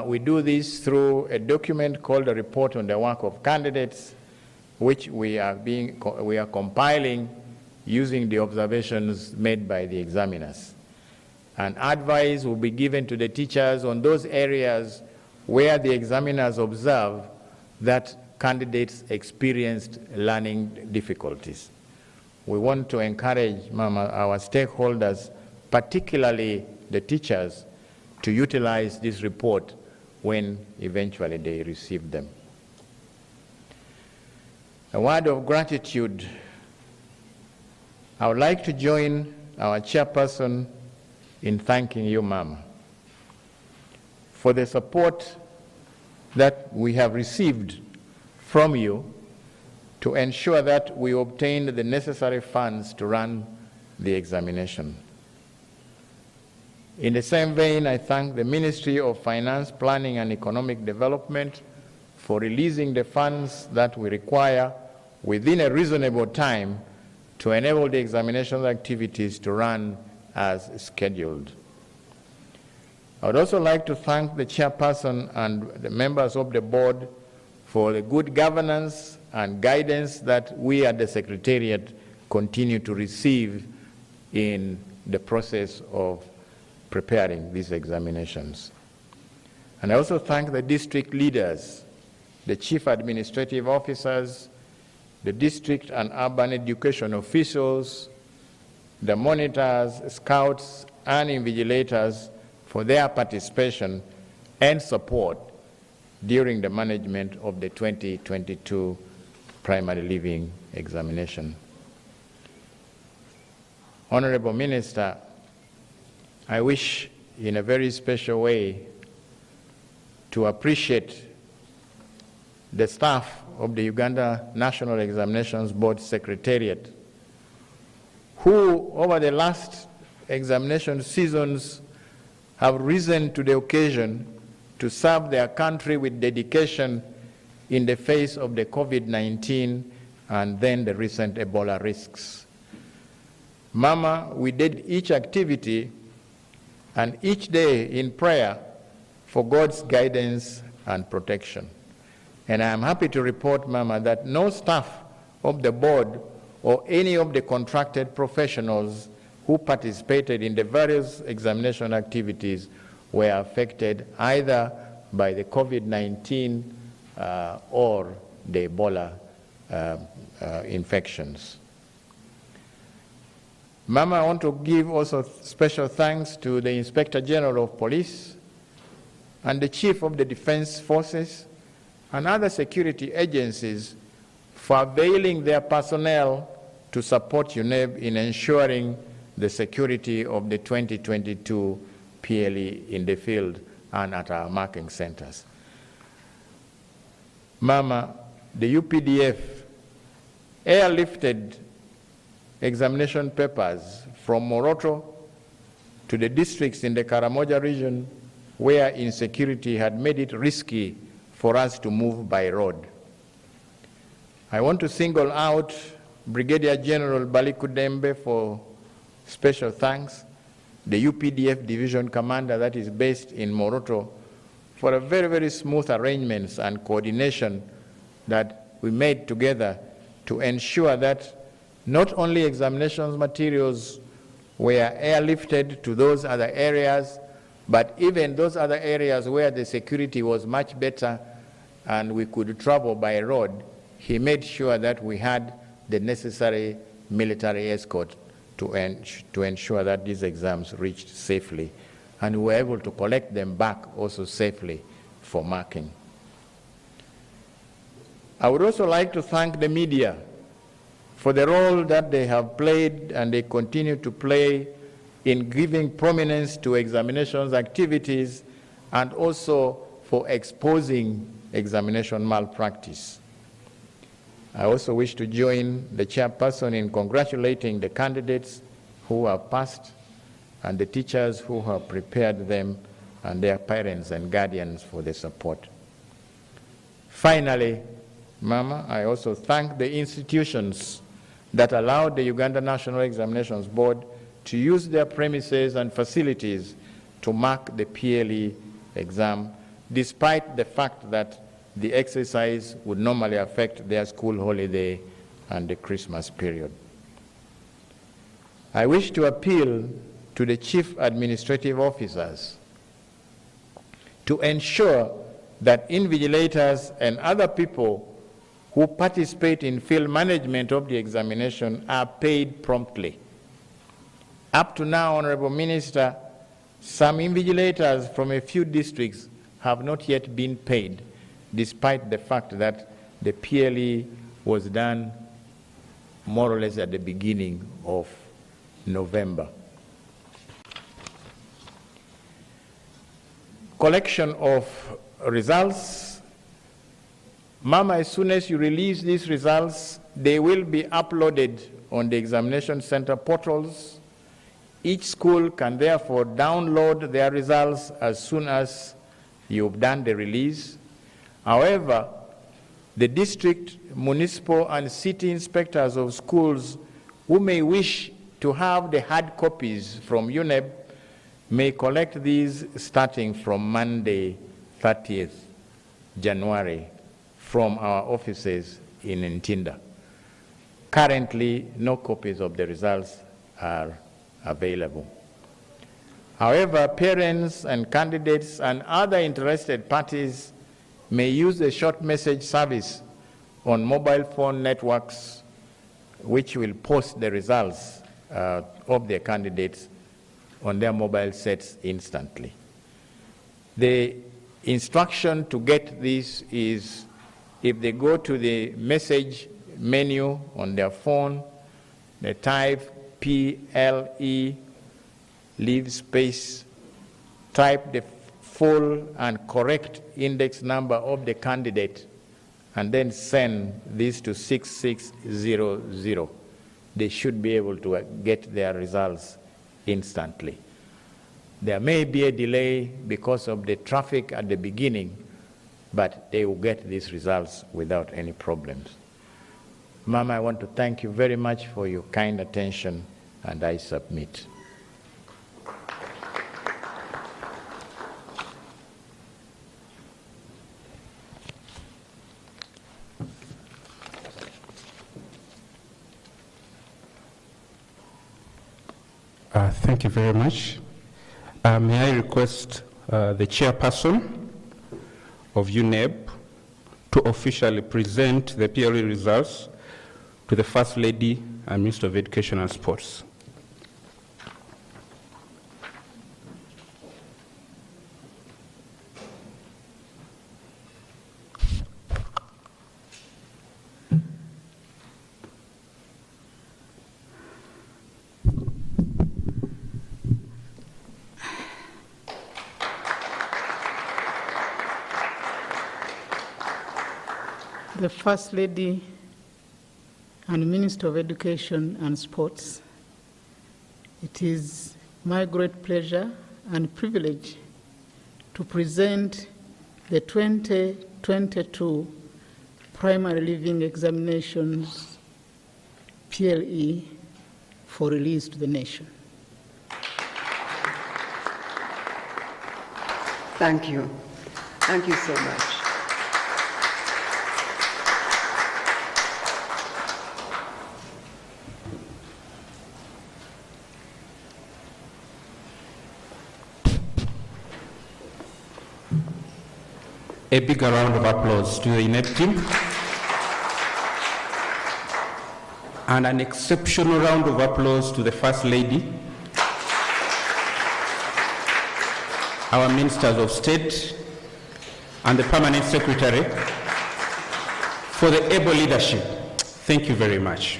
We do this through a document called a report on the work of candidates, which we are compiling using the observations made by the examiners. And advice will be given to the teachers on those areas where the examiners observe that candidates experienced learning difficulties. We want to encourage, Mama, our stakeholders, particularly the teachers, to utilize this report when eventually they receive them. A word of gratitude. I would like to join our chairperson in thanking you, Mama, for the support that we have received from you to ensure that we obtained the necessary funds to run the examination. In the same vein, I thank the Ministry of Finance, Planning and Economic Development for releasing the funds that we require within a reasonable time to enable the examination activities to run as scheduled. I would also like to thank the chairperson and the members of the board for the good governance and guidance that we at the Secretariat continue to receive in the process of preparing these examinations. And I also thank the district leaders, the chief administrative officers, the district and urban education officials, the monitors, scouts, and invigilators for their participation and support during the management of the 2022 primary living examination. Honorable Minister, I wish in a very special way to appreciate the staff of the Uganda National Examinations Board Secretariat, who over the last examination seasons have risen to the occasion to serve their country with dedication in the face of the COVID-19 and then the recent Ebola risks. Mama, we did each activity and each day in prayer for God's guidance and protection. And I am happy to report, Mama, that no staff of the board or any of the contracted professionals who participated in the various examination activities were affected either by the COVID-19 or the Ebola infections. Mama, I want to give also special thanks to the Inspector General of Police and the Chief of the Defense Forces and other security agencies for availing their personnel to support UNEb in ensuring the security of the 2022 PLE in the field and at our marking centers. Mama, the UPDF airlifted examination papers from Moroto to the districts in the Karamoja region where insecurity had made it risky for us to move by road. I want to single out Brigadier General Balikudembe for special thanks, the UPDF Division Commander that is based in Moroto, for a very, very smooth arrangements and coordination that we made together to ensure that not only examinations materials were airlifted to those other areas, but even those other areas where the security was much better and we could travel by road, he made sure that we had the necessary military escort to ensure that these exams reached safely, and we were able to collect them back also safely for marking. I would also like to thank the media for the role that they have played and they continue to play in giving prominence to examinations activities and also for exposing examination malpractice. I also wish to join the chairperson in congratulating the candidates who have passed and the teachers who have prepared them and their parents and guardians for the support. Finally, Mama, I also thank the institutions that allowed the Uganda National Examinations Board to use their premises and facilities to mark the PLE exam, despite the fact that the exercise would normally affect their school holiday and the Christmas period. I wish to appeal to the chief administrative officers to ensure that invigilators and other people who participate in field management of the examination are paid promptly. Up to now, Honorable Minister, some invigilators from a few districts have not yet been paid, despite the fact that the PLE was done more or less at the beginning of November. Collection of results. Mama, as soon as you release these results, they will be uploaded on the examination center portals. Each school can therefore download their results as soon as you've done the release. However, the district, municipal, and city inspectors of schools who may wish to have the hard copies from UNEb may collect these starting from Monday, 30th January, from our offices in Ntinda. Currently, no copies of the results are available. However, parents and candidates and other interested parties may use a short message service on mobile phone networks which will post the results of their candidates on their mobile sets instantly. The instruction to get this is if they go to the message menu on their phone, they type PLE, leave space, type the full and correct index number of the candidate, and then send this to 6600. They should be able to get their results instantly. There may be a delay because of the traffic at the beginning, but they will get these results without any problems. Mama, I want to thank you very much for your kind attention, and I submit. Thank you very much. May I request the chairperson of UNEb to officially present the PLE results to the First Lady and Minister of Education and Sports. The First Lady and Minister of Education and Sports, it is my great pleasure and privilege to present the 2022 Primary Living Examinations PLE for release to the nation. Thank you. Thank you so much. A bigger round of applause to the UNEb team. And an exceptional round of applause to the First Lady, our Ministers of State, and the Permanent Secretary for the able leadership. Thank you very much.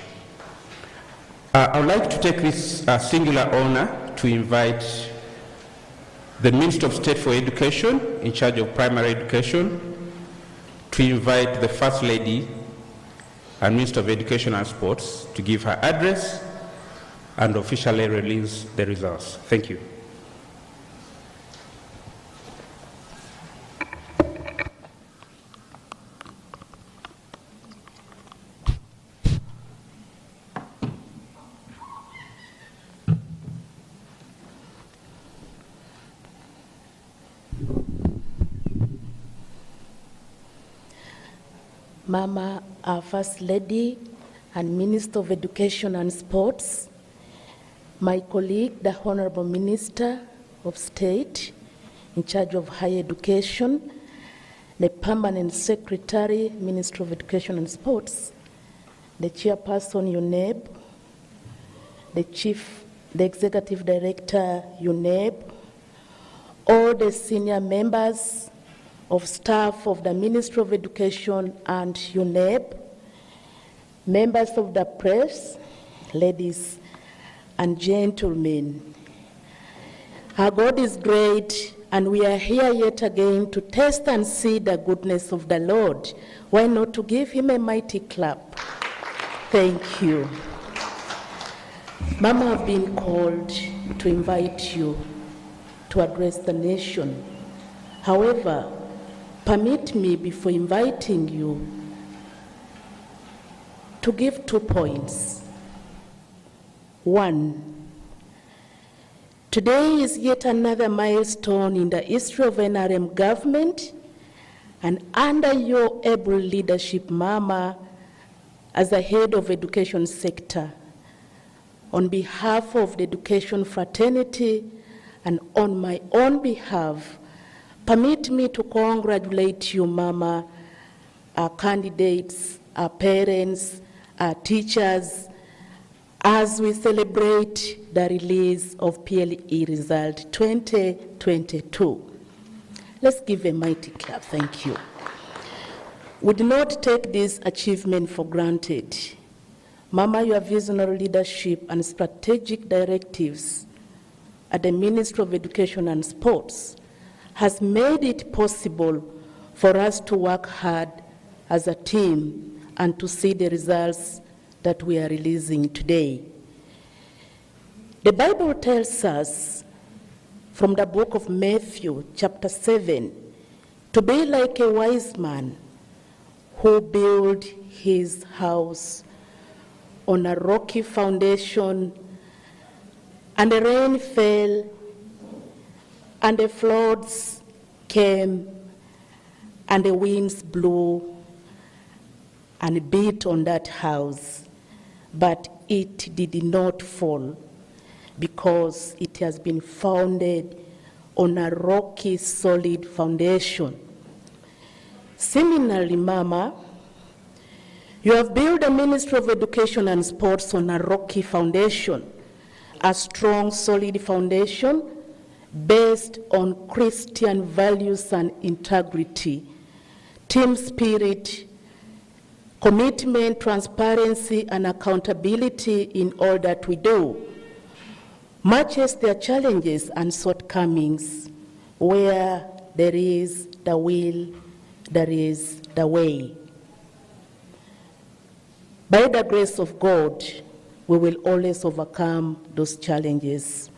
I would like to take this singular honor to invite the Minister of State for Education, in charge of primary education, to invite the First Lady and Minister of Education and Sports to give her address and officially release the results. Thank you. Mama, our First Lady and Minister of Education and Sports, my colleague, the Honorable Minister of State in charge of higher education, the Permanent Secretary, Minister of Education and Sports, the Chairperson, UNEb, the Executive Director, UNEb, all the senior members of staff of the Ministry of Education and UNEb, members of the press, ladies and gentlemen. Our God is great, and we are here yet again to test and see the goodness of the Lord. Why not to give him a mighty clap? Thank you. Mama, I've been called to invite you to address the nation. However, permit me, before inviting you, to give 2 points. 1, today is yet another milestone in the history of NRM government, and under your able leadership, Mama, as the head of education sector, on behalf of the education fraternity and on my own behalf, permit me to congratulate you, Mama, our candidates, our parents, our teachers, as we celebrate the release of PLE Result 2022. Let's give a mighty clap. Thank you. We do not take this achievement for granted. Mama, your visionary leadership and strategic directives at the Ministry of Education and Sports has made it possible for us to work hard as a team and to see the results that we are releasing today. The Bible tells us from the book of Matthew, chapter 7, to be like a wise man who built his house on a rocky foundation, and the rain fell, and the floods came, and the winds blew and beat on that house, but it did not fall because it has been founded on a rocky, solid foundation. Similarly, Mama, you have built the Ministry of Education and Sports on a rocky foundation, a strong, solid foundation based on Christian values and integrity, team spirit, commitment, transparency, and accountability in all that we do. Much as there are challenges and shortcomings, where there is the will, there is the way. By the grace of God, we will always overcome those challenges.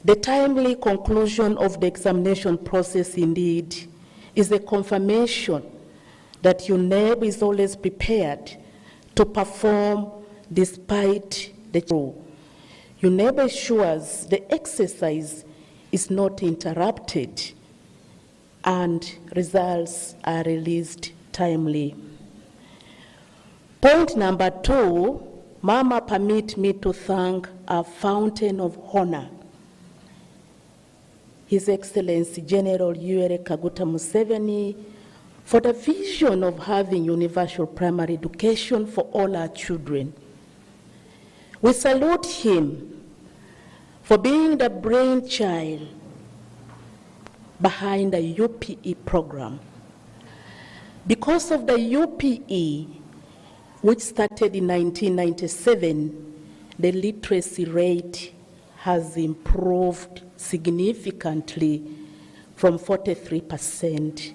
The timely conclusion of the examination process indeed is a confirmation that UNEb is always prepared to perform despite the rule. UNEb ensures the exercise is not interrupted and results are released timely. Point number 2, Mama, permit me to thank our fountain of honor, His Excellency General Yoweri Kaguta Museveni, for the vision of having universal primary education for all our children. We salute him for being the brainchild behind the UPE program. Because of the UPE, which started in 1997, the literacy rate has improved significantly from 43%,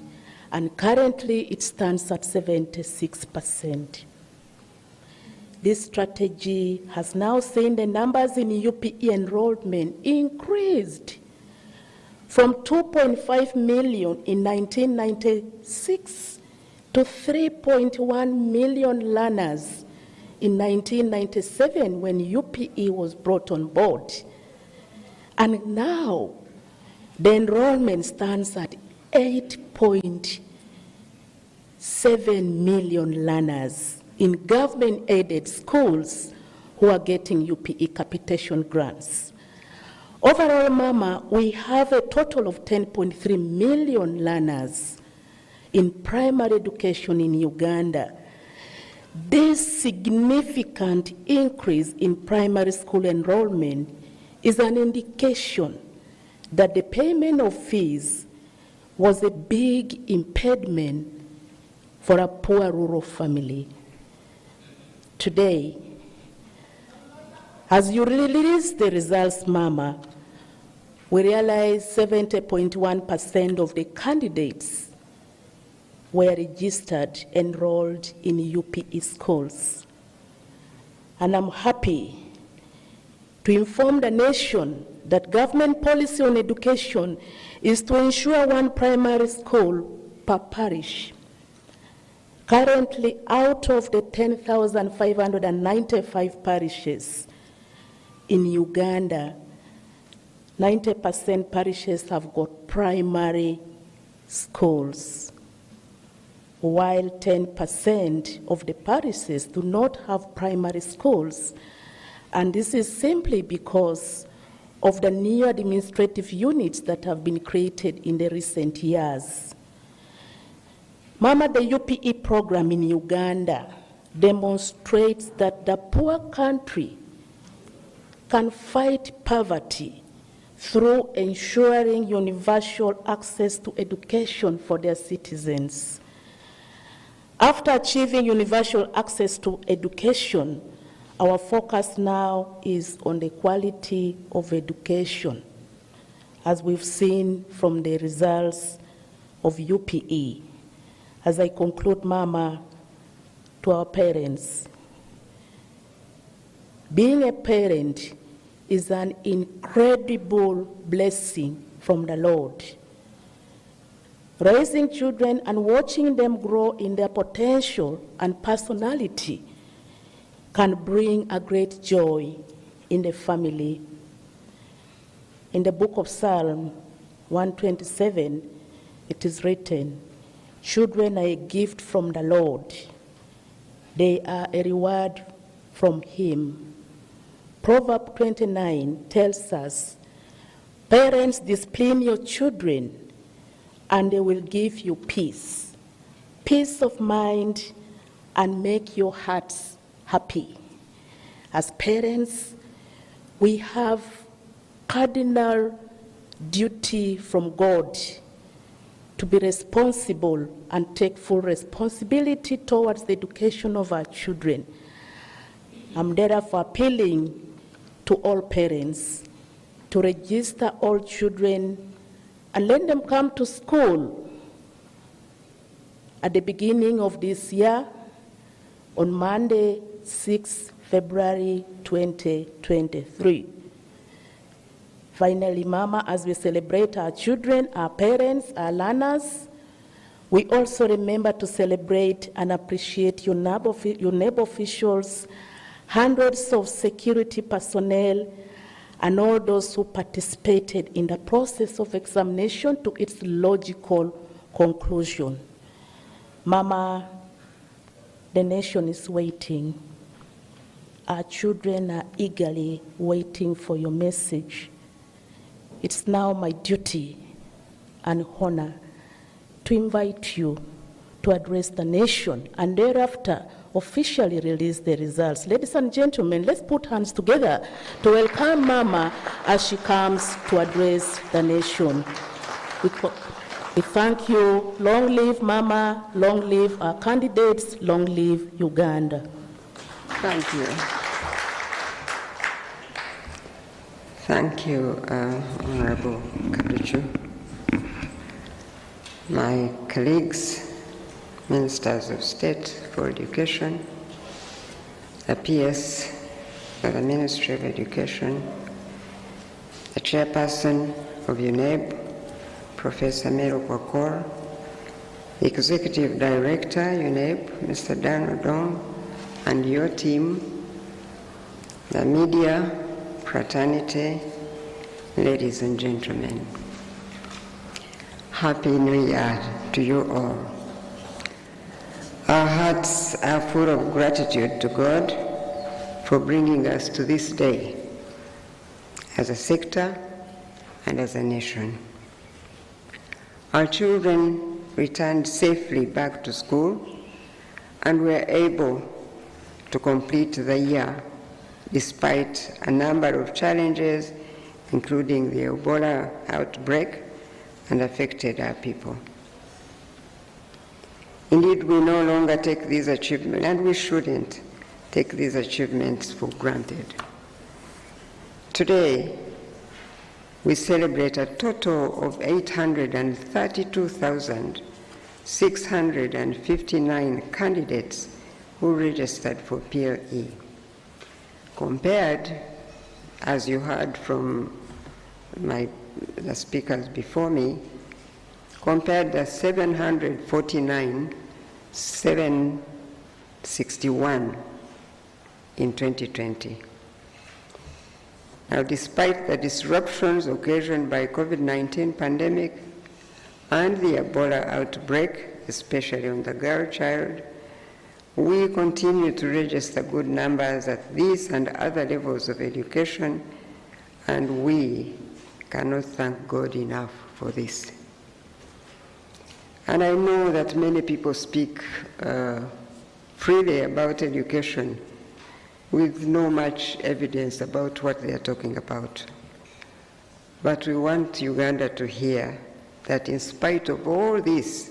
and currently it stands at 76%. This strategy has now seen the numbers in UPE enrollment increased from 2.5 million in 1996 to 3.1 million learners in 1997 when UPE was brought on board. And now the enrollment stands at 8.7 million learners in government-aided schools who are getting UPE capitation grants. Overall, Mama, we have a total of 10.3 million learners in primary education in Uganda. This significant increase in primary school enrollment is an indication that the payment of fees was a big impediment for a poor rural family. Today, as you release the results, Mama, we realize 70.1% of the candidates were registered, enrolled in UPE schools. And I'm happy to inform the nation that government policy on education is to ensure one primary school per parish. Currently, out of the 10,595 parishes in Uganda, 90% parishes have got primary schools, while 10% of the parishes do not have primary schools. And this is simply because of the new administrative units that have been created in the recent years. Mama, the UPE program in Uganda demonstrates that the poor country can fight poverty through ensuring universal access to education for their citizens. After achieving universal access to education, our focus now is on the quality of education, as we've seen from the results of UPE. As I conclude, Mama, to our parents, being a parent is an incredible blessing from the Lord. Raising children and watching them grow in their potential and personality can bring a great joy in the family. In the book of Psalm 127, it is written, "Children are a gift from the Lord. They are a reward from Him." Proverbs 29 tells us, "Parents, discipline your children, and they will give you peace, peace of mind, and make your hearts happy." As parents, we have cardinal duty from God to be responsible and take full responsibility towards the education of our children. I'm therefore appealing to all parents to register all children and let them come to school at the beginning of this year on Monday, 6 February 2023. Finally, Mama, as we celebrate our children, our parents, our learners, we also remember to celebrate and appreciate UNEb officials, hundreds of security personnel, and all those who participated in the process of examination to its logical conclusion. Mama, the nation is waiting. Our children are eagerly waiting for your message. It's now my duty and honor to invite you to address the nation and thereafter officially release the results. Ladies and gentlemen, let's put hands together to welcome Mama as she comes to address the nation. We thank you. Long live Mama, long live our candidates, long live Uganda. Thank you. Thank you, Honorable Kaduchu. My colleagues, Ministers of State for Education, the PS for the Ministry of Education, the Chairperson of UNEb, Professor Mero Kwakor, the Executive Director, UNEb, Mr. Dan Odong, and your team, the media, fraternity, ladies and gentlemen. Happy New Year to you all. Our hearts are full of gratitude to God for bringing us to this day as a sector and as a nation. Our children returned safely back to school and were able to complete the year despite a number of challenges, including the Ebola outbreak, and affected our people. Indeed, we no longer take these achievements, and we shouldn't take these achievements for granted. Today, we celebrate a total of 832,659 candidates who registered for PLE. Compared, as you heard from the speakers before me, compared the 749,761 in 2020. Now, despite the disruptions occasioned by COVID-19 pandemic and the Ebola outbreak, especially on the girl child, we continue to register good numbers at these and other levels of education, and we cannot thank God enough for this. And I know that many people speak freely about education with no much evidence about what they are talking about. But we want Uganda to hear that in spite of all this,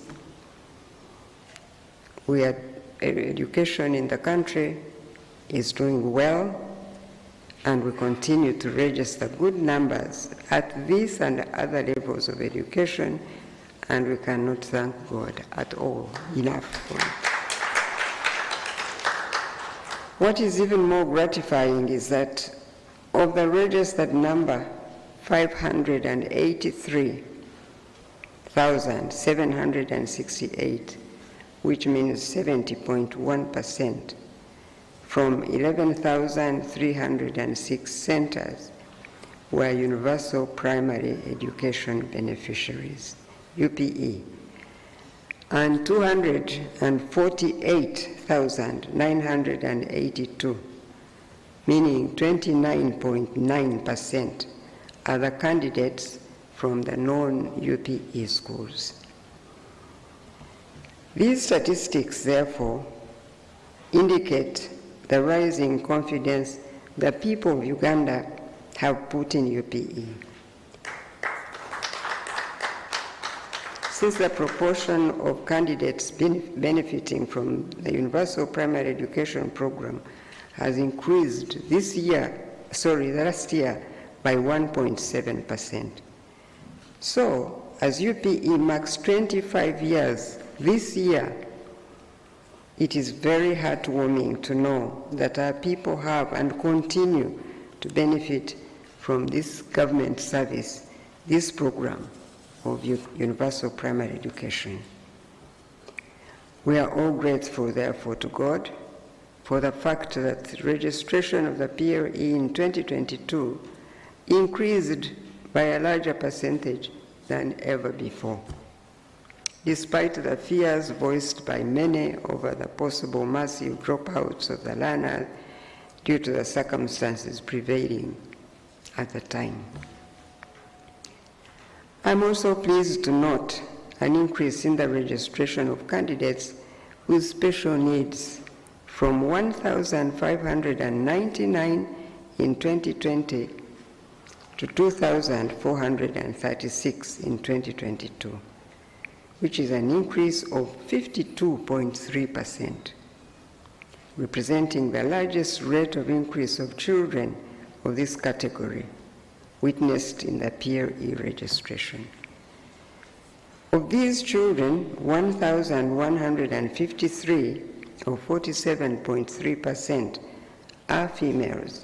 education in the country is doing well, and we continue to register good numbers at this and other levels of education, and we cannot thank God at all enough for it. What is even more gratifying is that of the registered number, 583,768, which means 70.1%, from 11,306 centers were universal primary education beneficiaries, UPE, and 248,982, meaning 29.9%, are the candidates from the non-UPE schools. These statistics, therefore, indicate the rising confidence the people of Uganda have put in UPE. Since the proportion of candidates benefiting from the Universal Primary Education Program has increased last year by 1.7%. So, as UPE marks 25 years this year, it is very heartwarming to know that our people have and continue to benefit from this government service, this program of universal primary education. We are all grateful, therefore, to God for the fact that registration of the PLE in 2022 increased by a larger percentage than ever before, despite the fears voiced by many over the possible massive dropouts of the learners due to the circumstances prevailing at the time. I'm also pleased to note an increase in the registration of candidates with special needs from 1,599 in 2020 to 2,436 in 2022, which is an increase of 52.3%, representing the largest rate of increase of children of this category witnessed in the PLE registration. Of these children, 1,153, or 47.3%, are females,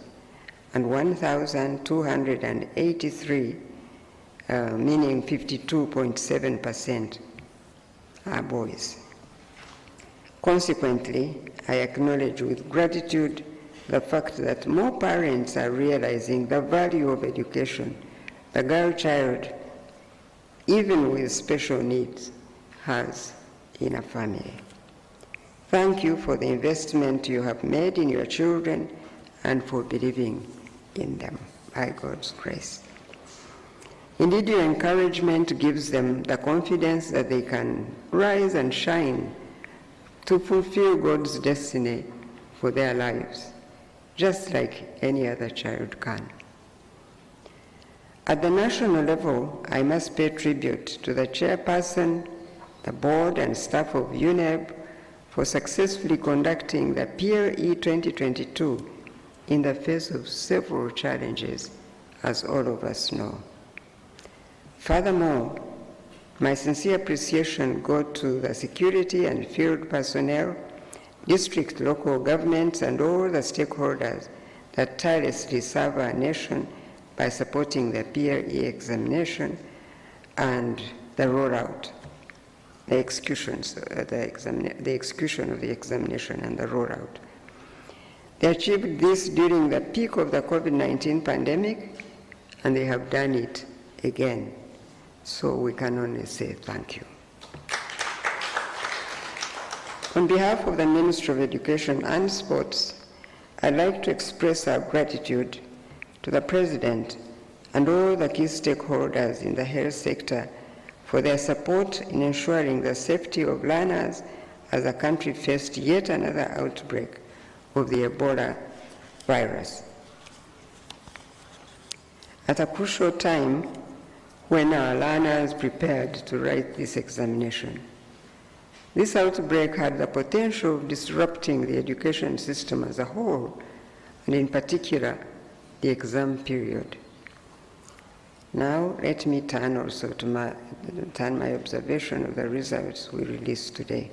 and 1,283, meaning 52.7%, are boys. Consequently, I acknowledge with gratitude the fact that more parents are realizing the value of education the girl child, even with special needs, has in a family. Thank you for the investment you have made in your children and for believing in them, by God's grace. Indeed, your encouragement gives them the confidence that they can rise and shine to fulfill God's destiny for their lives, just like any other child can. At the national level, I must pay tribute to the chairperson, the board and staff of UNEb for successfully conducting the PLE 2022 in the face of several challenges, as all of us know. Furthermore, my sincere appreciation goes to the security and field personnel, district local governments, and all the stakeholders that tirelessly serve our nation by supporting the PLE examination and the rollout, the execution of the examination and the rollout. They achieved this during the peak of the COVID-19 pandemic, and they have done it again. So we can only say thank you. On behalf of the Ministry of Education and Sports, I'd like to express our gratitude to the President and all the key stakeholders in the health sector for their support in ensuring the safety of learners as the country faced yet another outbreak of the Ebola virus. At a crucial time when our learners prepared to write this examination, this outbreak had the potential of disrupting the education system as a whole, and in particular, the exam period. Now, let me turn also to my observation of the results we released today.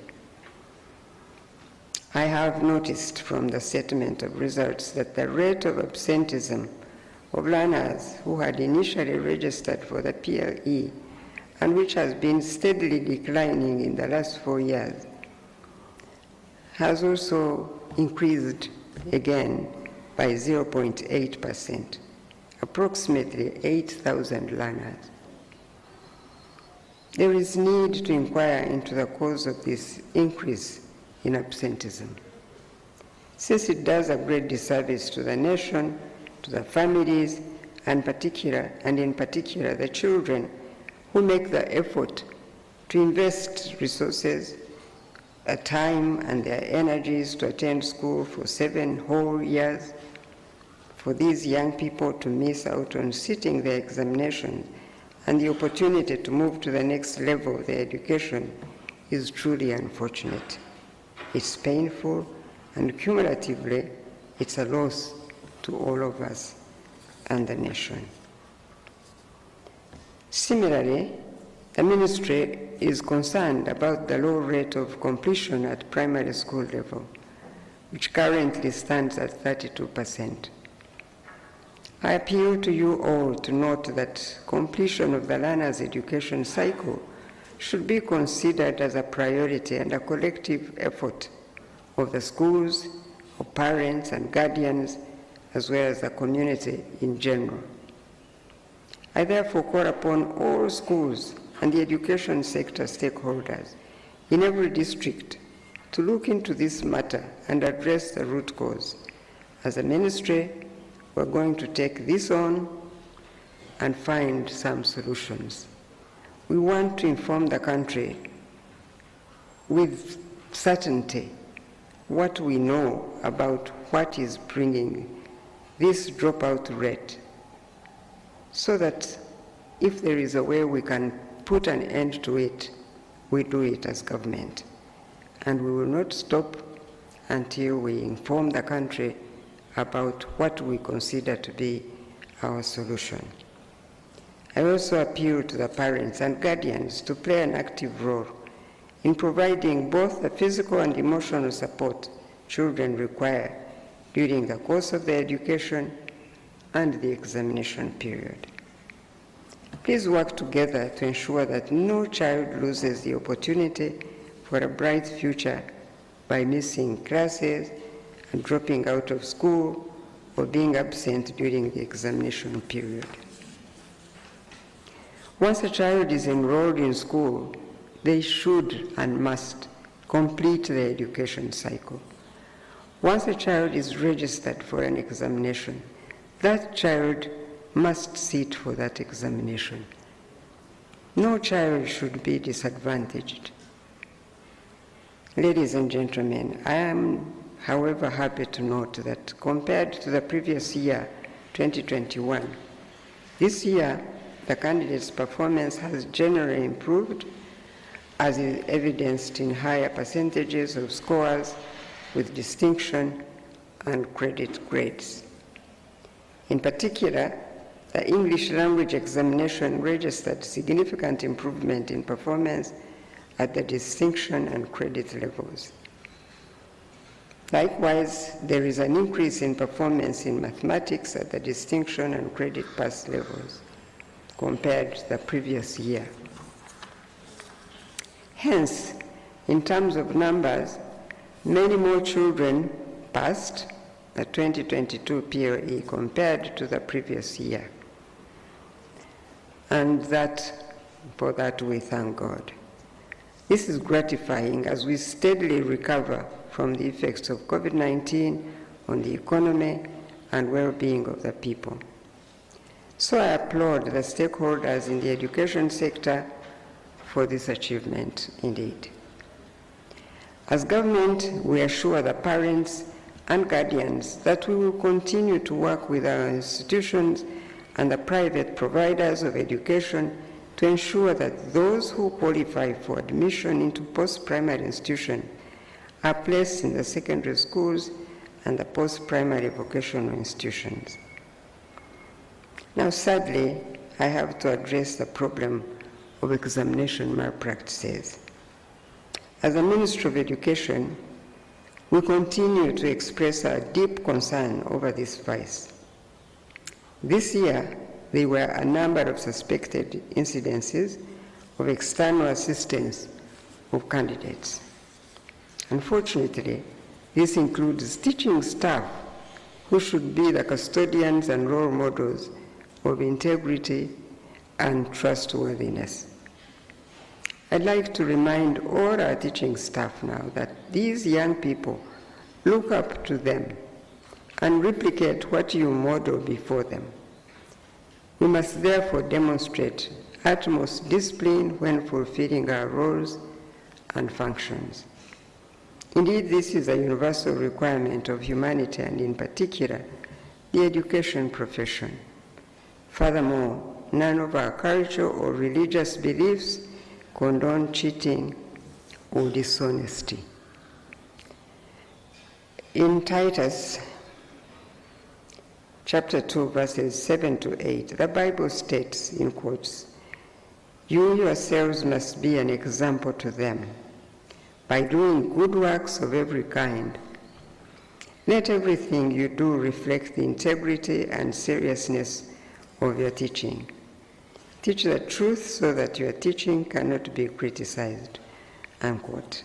I have noticed from the statement of results that the rate of absenteeism of learners who had initially registered for the PLE and which has been steadily declining in the last 4 years has also increased again by 0.8%, approximately 8,000 learners. There is need to inquire into the cause of this increase in absenteeism, since it does a great disservice to the nation, to the families, and in particular the children who make the effort to invest resources, their time and their energies to attend school for 7 whole years. For these young people to miss out on sitting their examination and the opportunity to move to the next level of their education is truly unfortunate. It's painful, and cumulatively, it's a loss to all of us and the nation. Similarly, the ministry is concerned about the low rate of completion at primary school level, which currently stands at 32%. I appeal to you all to note that completion of the learner's education cycle should be considered as a priority and a collective effort of the schools, of parents and guardians, as well as the community in general. I therefore call upon all schools and the education sector stakeholders in every district to look into this matter and address the root cause. As a ministry, we're going to take this on and find some solutions. We want to inform the country with certainty what we know about what is bringing this dropout rate, so that if there is a way we can put an end to it, we do it as government. And we will not stop until we inform the country about what we consider to be our solution. I also appeal to the parents and guardians to play an active role in providing both the physical and emotional support children require during the course of their education and the examination period. Please work together to ensure that no child loses the opportunity for a bright future by missing classes and dropping out of school or being absent during the examination period. Once a child is enrolled in school, they should and must complete the education cycle. Once a child is registered for an examination, that child must sit for that examination. No child should be disadvantaged. Ladies and gentlemen, I am, however, happy to note that compared to the previous year, 2021, this year the candidates' performance has generally improved, as is evidenced in higher percentages of scores with distinction and credit grades. In particular, the English language examination registered significant improvement in performance at the distinction and credit levels. Likewise, there is an increase in performance in mathematics at the distinction and credit pass levels compared to the previous year. Hence, in terms of numbers, many more children passed the 2022 PLE compared to the previous year. And for that we thank God. This is gratifying as we steadily recover from the effects of COVID-19 on the economy and well-being of the people. So I applaud the stakeholders in the education sector for this achievement indeed. As government, we assure the parents and guardians that we will continue to work with our institutions and the private providers of education to ensure that those who qualify for admission into post-primary institutions are placed in the secondary schools and the post-primary vocational institutions. Now, sadly, I have to address the problem of examination malpractices. As a Ministry of Education, we continue to express our deep concern over this vice. This year, there were a number of suspected incidences of external assistance of candidates. Unfortunately, this includes teaching staff who should be the custodians and role models of integrity and trustworthiness. I'd like to remind all our teaching staff now that these young people look up to them and replicate what you model before them. We must therefore demonstrate utmost discipline when fulfilling our roles and functions. Indeed, this is a universal requirement of humanity and in particular, the education profession. Furthermore, none of our cultural or religious beliefs condone cheating or dishonesty. In Titus chapter 2, verses 7 to 8, the Bible states, in quotes, "You yourselves must be an example to them by doing good works of every kind, Let everything you do reflect the integrity and seriousness of your teaching. Teach the truth so that your teaching cannot be criticized." Unquote.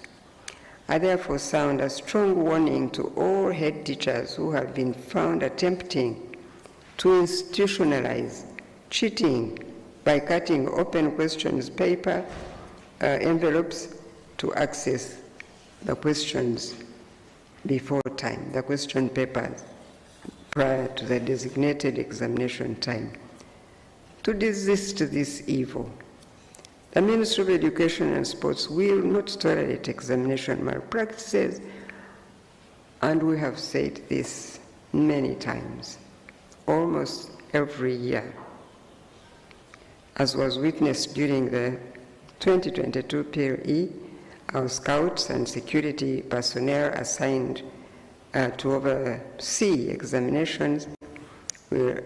I therefore sound a strong warning to all head teachers who have been found attempting to institutionalize cheating by cutting open questions paper envelopes to access the questions before time, the question papers prior to the designated examination time, to desist this evil. The Ministry of Education and Sports will not tolerate examination malpractices, and we have said this many times, almost every year, as was witnessed during the 2022 PLE. Our scouts and security personnel assigned to oversee examinations will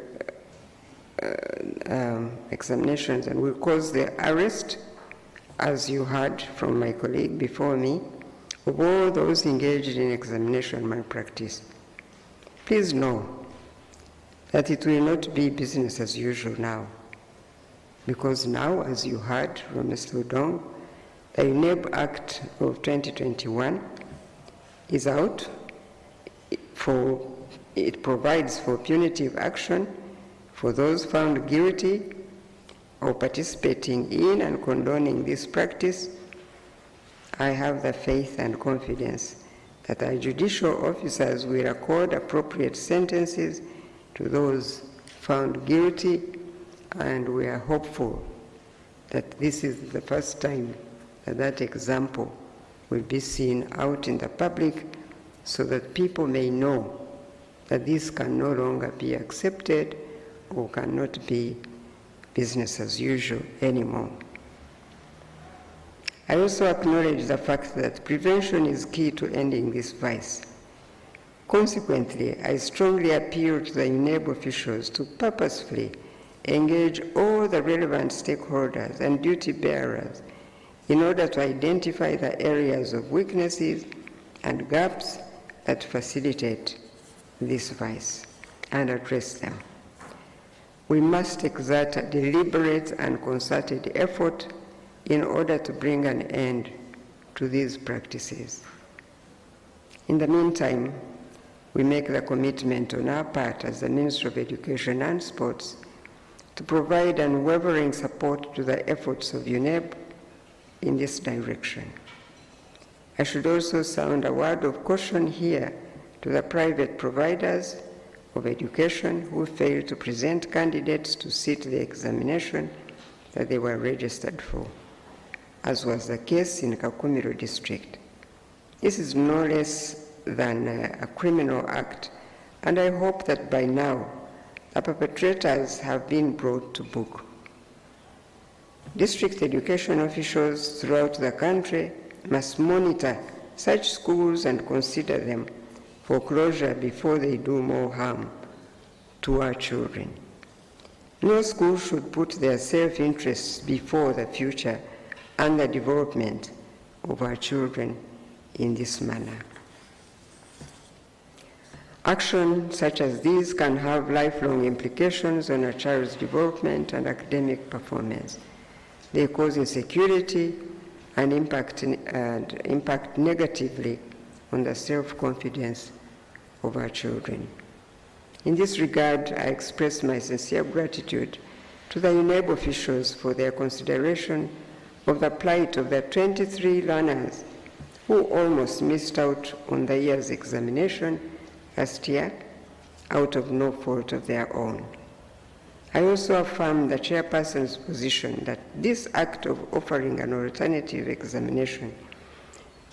and will cause the arrest, as you heard from my colleague before me, of all those engaged in examination malpractice. Please know that it will not be business as usual now, because now, as you heard from Mr. Udong, the UNEb Act of 2021 is out. It provides for punitive action for those found guilty of participating in and condoning this practice. I have the faith and confidence that our judicial officers will accord appropriate sentences to those found guilty, and we are hopeful that this is the first time that example will be seen out in the public, so that people may know that this can no longer be accepted or cannot be business as usual anymore. I also acknowledge the fact that prevention is key to ending this vice. Consequently, I strongly appeal to the UNEb officials to purposefully engage all the relevant stakeholders and duty bearers in order to identify the areas of weaknesses and gaps that facilitate this vice and address them. We must exert a deliberate and concerted effort in order to bring an end to these practices. In the meantime, we make the commitment on our part as the Ministry of Education and Sports to provide unwavering support to the efforts of UNEb in this direction. I should also sound a word of caution here to the private providers of education who fail to present candidates to sit the examination that they were registered for, as was the case in Kakumiro district. This is no less than a criminal act, and I hope that by now the perpetrators have been brought to book. District education officials throughout the country must monitor such schools and consider them for closure before they do more harm to our children. No school should put their self-interests before the future and the development of our children in this manner. Actions such as these can have lifelong implications on a child's development and academic performance. They cause insecurity and impact negatively on the self-confidence of our children. In this regard, I express my sincere gratitude to the UNEb officials for their consideration of the plight of the 23 learners who almost missed out on the year's examination last year out of no fault of their own. I also affirm the chairperson's position that this act of offering an alternative examination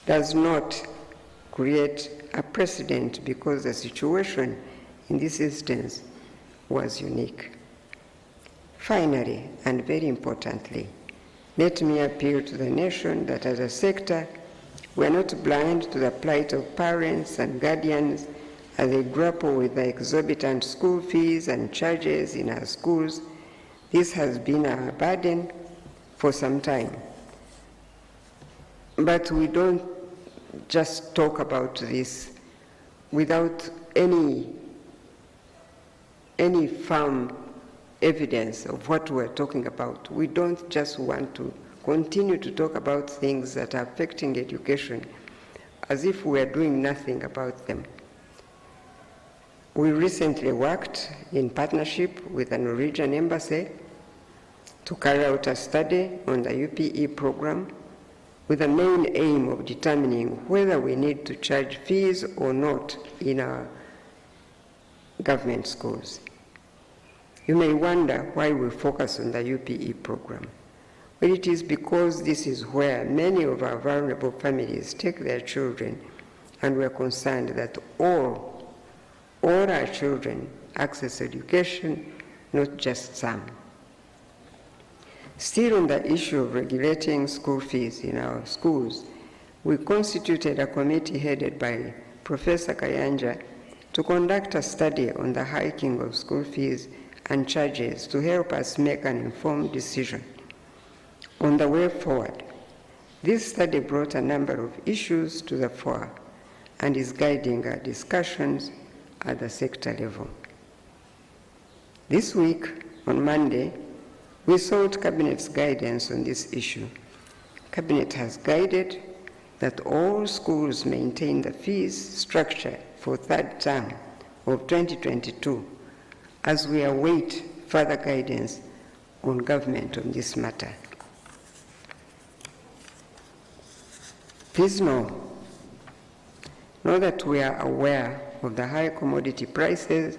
does not create a precedent, because the situation in this instance was unique. Finally, and very importantly, let me appeal to the nation that as a sector, we are not blind to the plight of parents and guardians as they grapple with the exorbitant school fees and charges in our schools. This has been our burden for some time. But we don't just talk about this without any firm evidence of what we're talking about. We don't just want to continue to talk about things that are affecting education as if we're doing nothing about them. We recently worked in partnership with the Norwegian Embassy to carry out a study on the UPE program with the main aim of determining whether we need to charge fees or not in our government schools. You may wonder why we focus on the UPE program. Well, it is because this is where many of our vulnerable families take their children, and we're concerned that all our children access education, not just some. Still on the issue of regulating school fees in our schools, we constituted a committee headed by Professor Kalenjin to conduct a study on the hiking of school fees and charges to help us make an informed decision on the way forward. This study brought a number of issues to the fore and is guiding our discussions at the sector level. This week, on Monday, we sought Cabinet's guidance on this issue. Cabinet has guided that all schools maintain the fees structure for third term of 2022 as we await further guidance on government on this matter. Please know that we are aware of the high commodity prices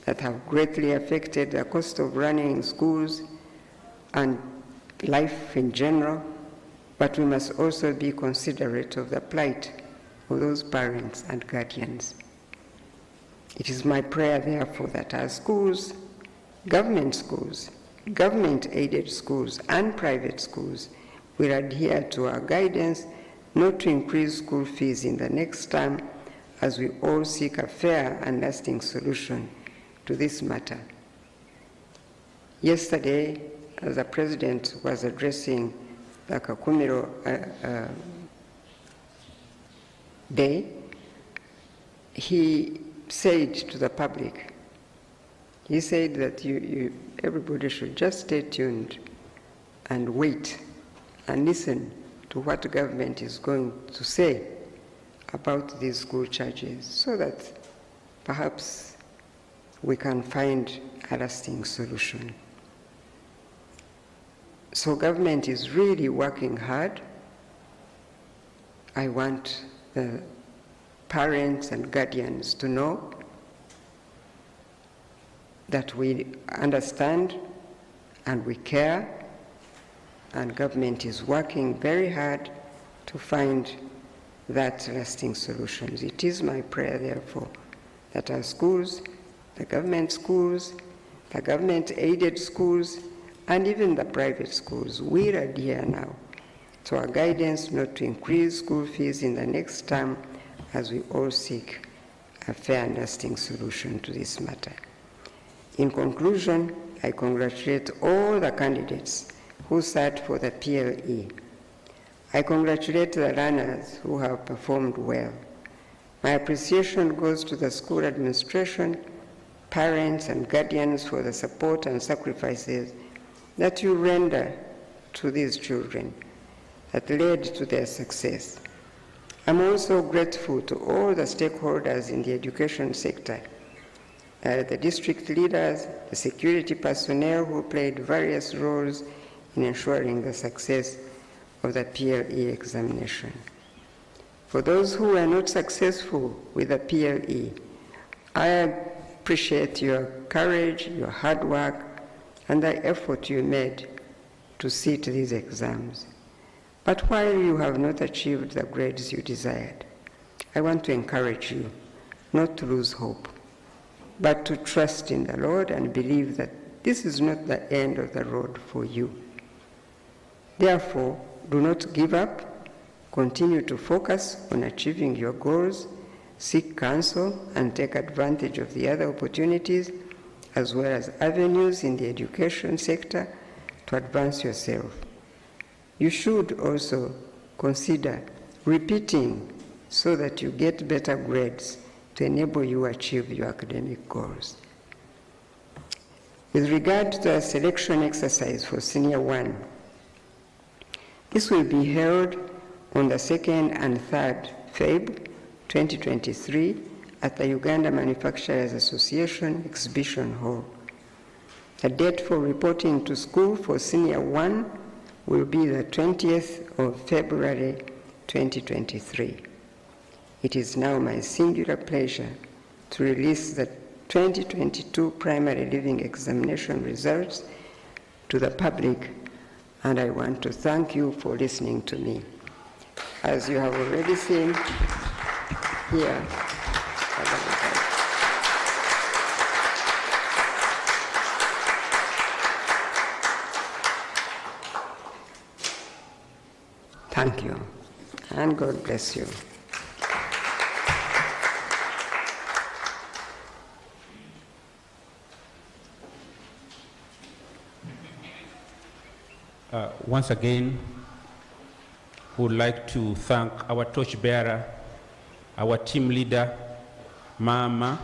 that have greatly affected the cost of running schools and life in general, but we must also be considerate of the plight of those parents and guardians. It is my prayer, therefore, that our schools, government-aided schools, and private schools will adhere to our guidance not to increase school fees in the next term as we all seek a fair and lasting solution to this matter. Yesterday, as the President was addressing the Kakumiro Day, he said to the public, he said that everybody should just stay tuned and wait and listen to what the government is going to say about these school charges so that perhaps we can find a lasting solution. So government is really working hard. I want the parents and guardians to know that we understand and we care, and government is working very hard to find that lasting solutions. It is my prayer, therefore, that our schools, the government-aided schools, and even the private schools will adhere now to our guidance not to increase school fees in the next term as we all seek a fair and lasting solution to this matter. In conclusion, I congratulate all the candidates who sat for the PLE. I congratulate the learners who have performed well. My appreciation goes to the school administration, parents and guardians for the support and sacrifices that you render to these children that led to their success. I'm also grateful to all the stakeholders in the education sector, the district leaders, the security personnel who played various roles in ensuring the success of the PLE examination. For those who were not successful with the PLE, I appreciate your courage, your hard work, and the effort you made to sit these exams. But while you have not achieved the grades you desired, I want to encourage you not to lose hope, but to trust in the Lord and believe that this is not the end of the road for you. Therefore, do not give up. Continue to focus on achieving your goals, seek counsel, and take advantage of the other opportunities as well as avenues in the education sector to advance yourself. You should also consider repeating so that you get better grades to enable you to achieve your academic goals. With regard to the selection exercise for Senior 1, this will be held on the 2nd and 3rd Feb 2023 at the Uganda Manufacturers Association Exhibition Hall. The date for reporting to school for Senior 1 will be the 20th of February 2023. It is now my singular pleasure to release the 2022 Primary Living Examination results to the public, and I want to thank you for listening to me. As you have already seen here, thank you, and God bless you. Once again, we would like to thank our torchbearer, our team leader, Mama,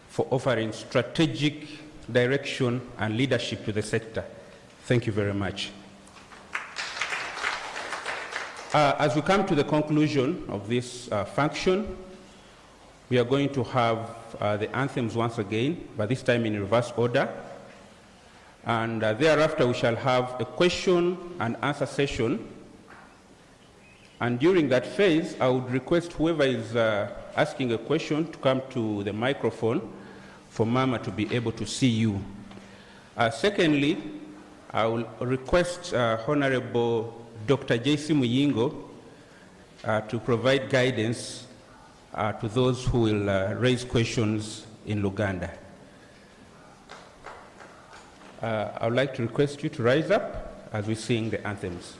for offering strategic direction and leadership to the sector. Thank you very much. As we come to the conclusion of this function, we are going to have the anthems once again, but this time in reverse order. And thereafter, we shall have a question and answer session. And during that phase, I would request whoever is asking a question to come to the microphone for Mama to be able to see you. Secondly, I will request Honorable Dr. J.C. Muyingo to provide guidance to those who will raise questions in Luganda. I would like to request you to rise up as we sing the anthems.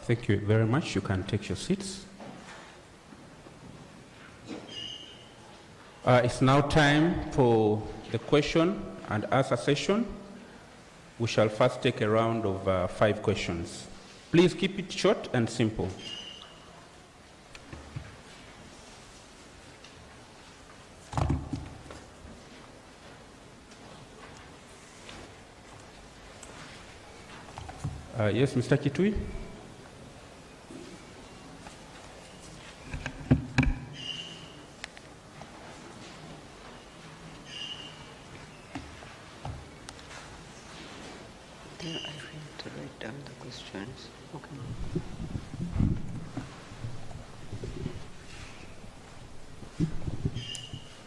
Thank you very much. You can take your seats. It's now time for the question and answer session. We shall first take a round of 5 questions. Please keep it short and simple. Yes, Mr. Kitui?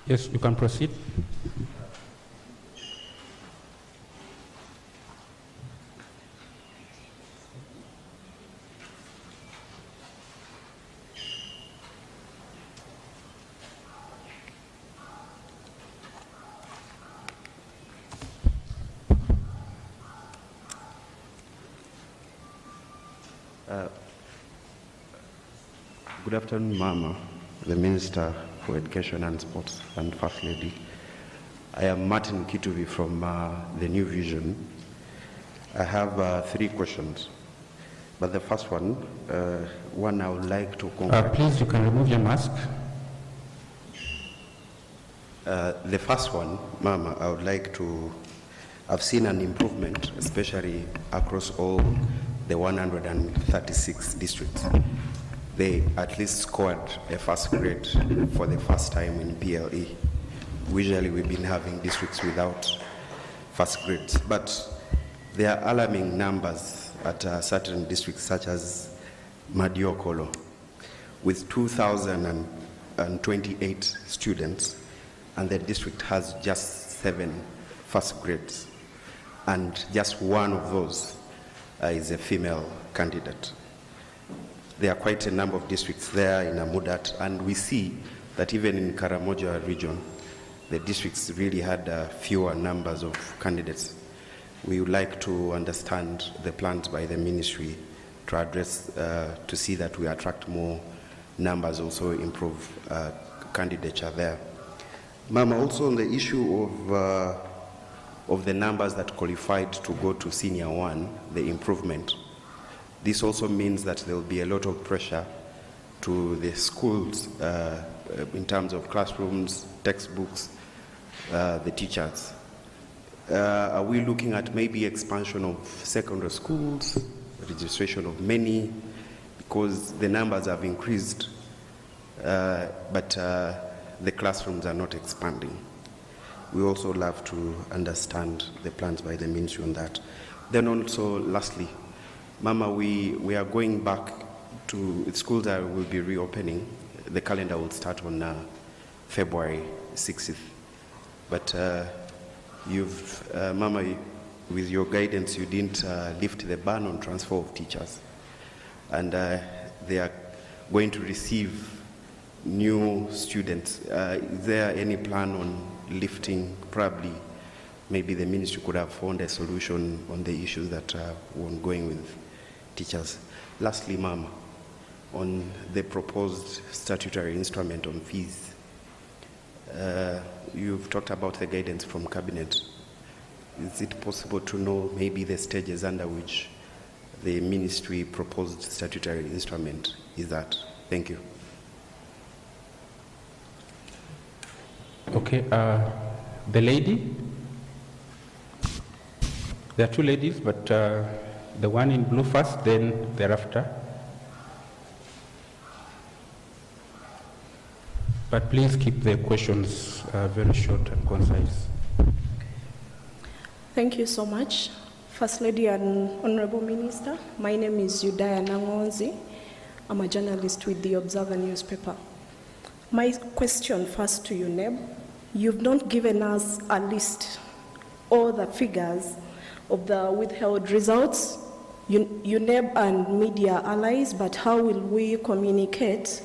Yes, you can proceed. Good afternoon, Mama, the Minister for Education and Sports, and First Lady. I am Martin Kituvi from the New Vision. I have 3 questions. But the first one, I would like to congratulate. Please, you can remove your mask. The first one, Mama, I would like to, I've seen an improvement, especially across all the 136 districts. They at least scored a first grade for the first time in PLE. Usually we've been having districts without first grades, but there are alarming numbers at certain districts such as Madiokolo, with 2,028 students, and the district has just 7 first grades, and just one of those is a female candidate. There are quite a number of districts there in Amudat, and we see that even in Karamoja region, the districts really had fewer numbers of candidates. We would like to understand the plans by the ministry to address, to see that we attract more numbers, also improve candidature there. Mama, also on the issue of the numbers that qualified to go to Senior 1, the improvement, this also means that there will be a lot of pressure to the schools in terms of classrooms, textbooks, the teachers. Are we looking at maybe expansion of secondary schools, registration of many, because the numbers have increased, but the classrooms are not expanding? We also love to understand the plans by the ministry on that. Then also, lastly, Mama, we are going back to schools that will be reopening. The calendar will start on February 6th. But Mama, with your guidance, you didn't lift the ban on transfer of teachers. And they are going to receive new students. Is there any plan on lifting? Probably, maybe the ministry could have found a solution on the issues that are ongoing with teachers. Lastly, Mama, on the proposed statutory instrument on fees, you've talked about the guidance from Cabinet. Is it possible to know maybe the stages under which the ministry proposed statutory instrument is at? Thank you. Okay, the lady. There are 2 ladies, but the one in blue first, then thereafter. But please keep the questions very short and concise. Thank you so much. First Lady and Honorable Minister, my name is Yudaya Nangonzi. I'm a journalist with the Observer newspaper. My question first to UNEb. You've not given us a list or the figures of the withheld results, UNEb and media allies, but how will we communicate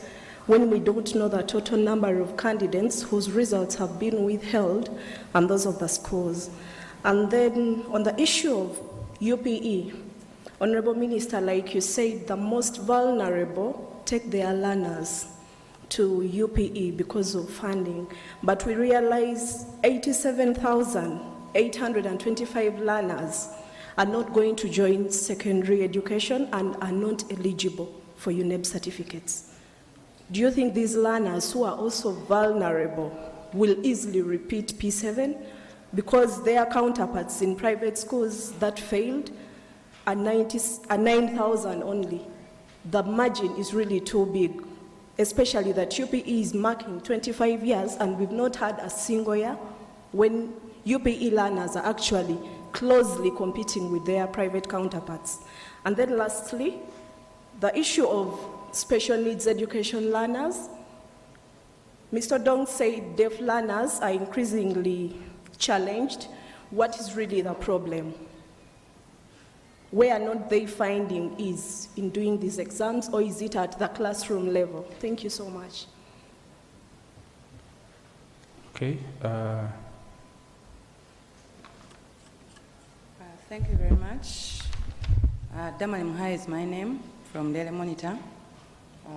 when we don't know the total number of candidates whose results have been withheld and those of the schools? And then on the issue of UPE, Honorable Minister, like you said, the most vulnerable take their learners to UPE because of funding, but we realize 87,825 learners are not going to join secondary education and are not eligible for UNEb certificates. Do you think these learners who are also vulnerable will easily repeat P7 because their counterparts in private schools that failed are 9,000 only? The margin is really too big, especially that UPE is marking 25 years and we've not had a single year when UPE learners are actually closely competing with their private counterparts. And then lastly, the issue of special needs education learners. Mr. Dong said deaf learners are increasingly challenged. What is really the problem? Where are not they finding ease in doing these exams, or is it at the classroom level? Thank you so much. Okay. Thank you very much. Damani Mhai is my name, from Daily Monitor.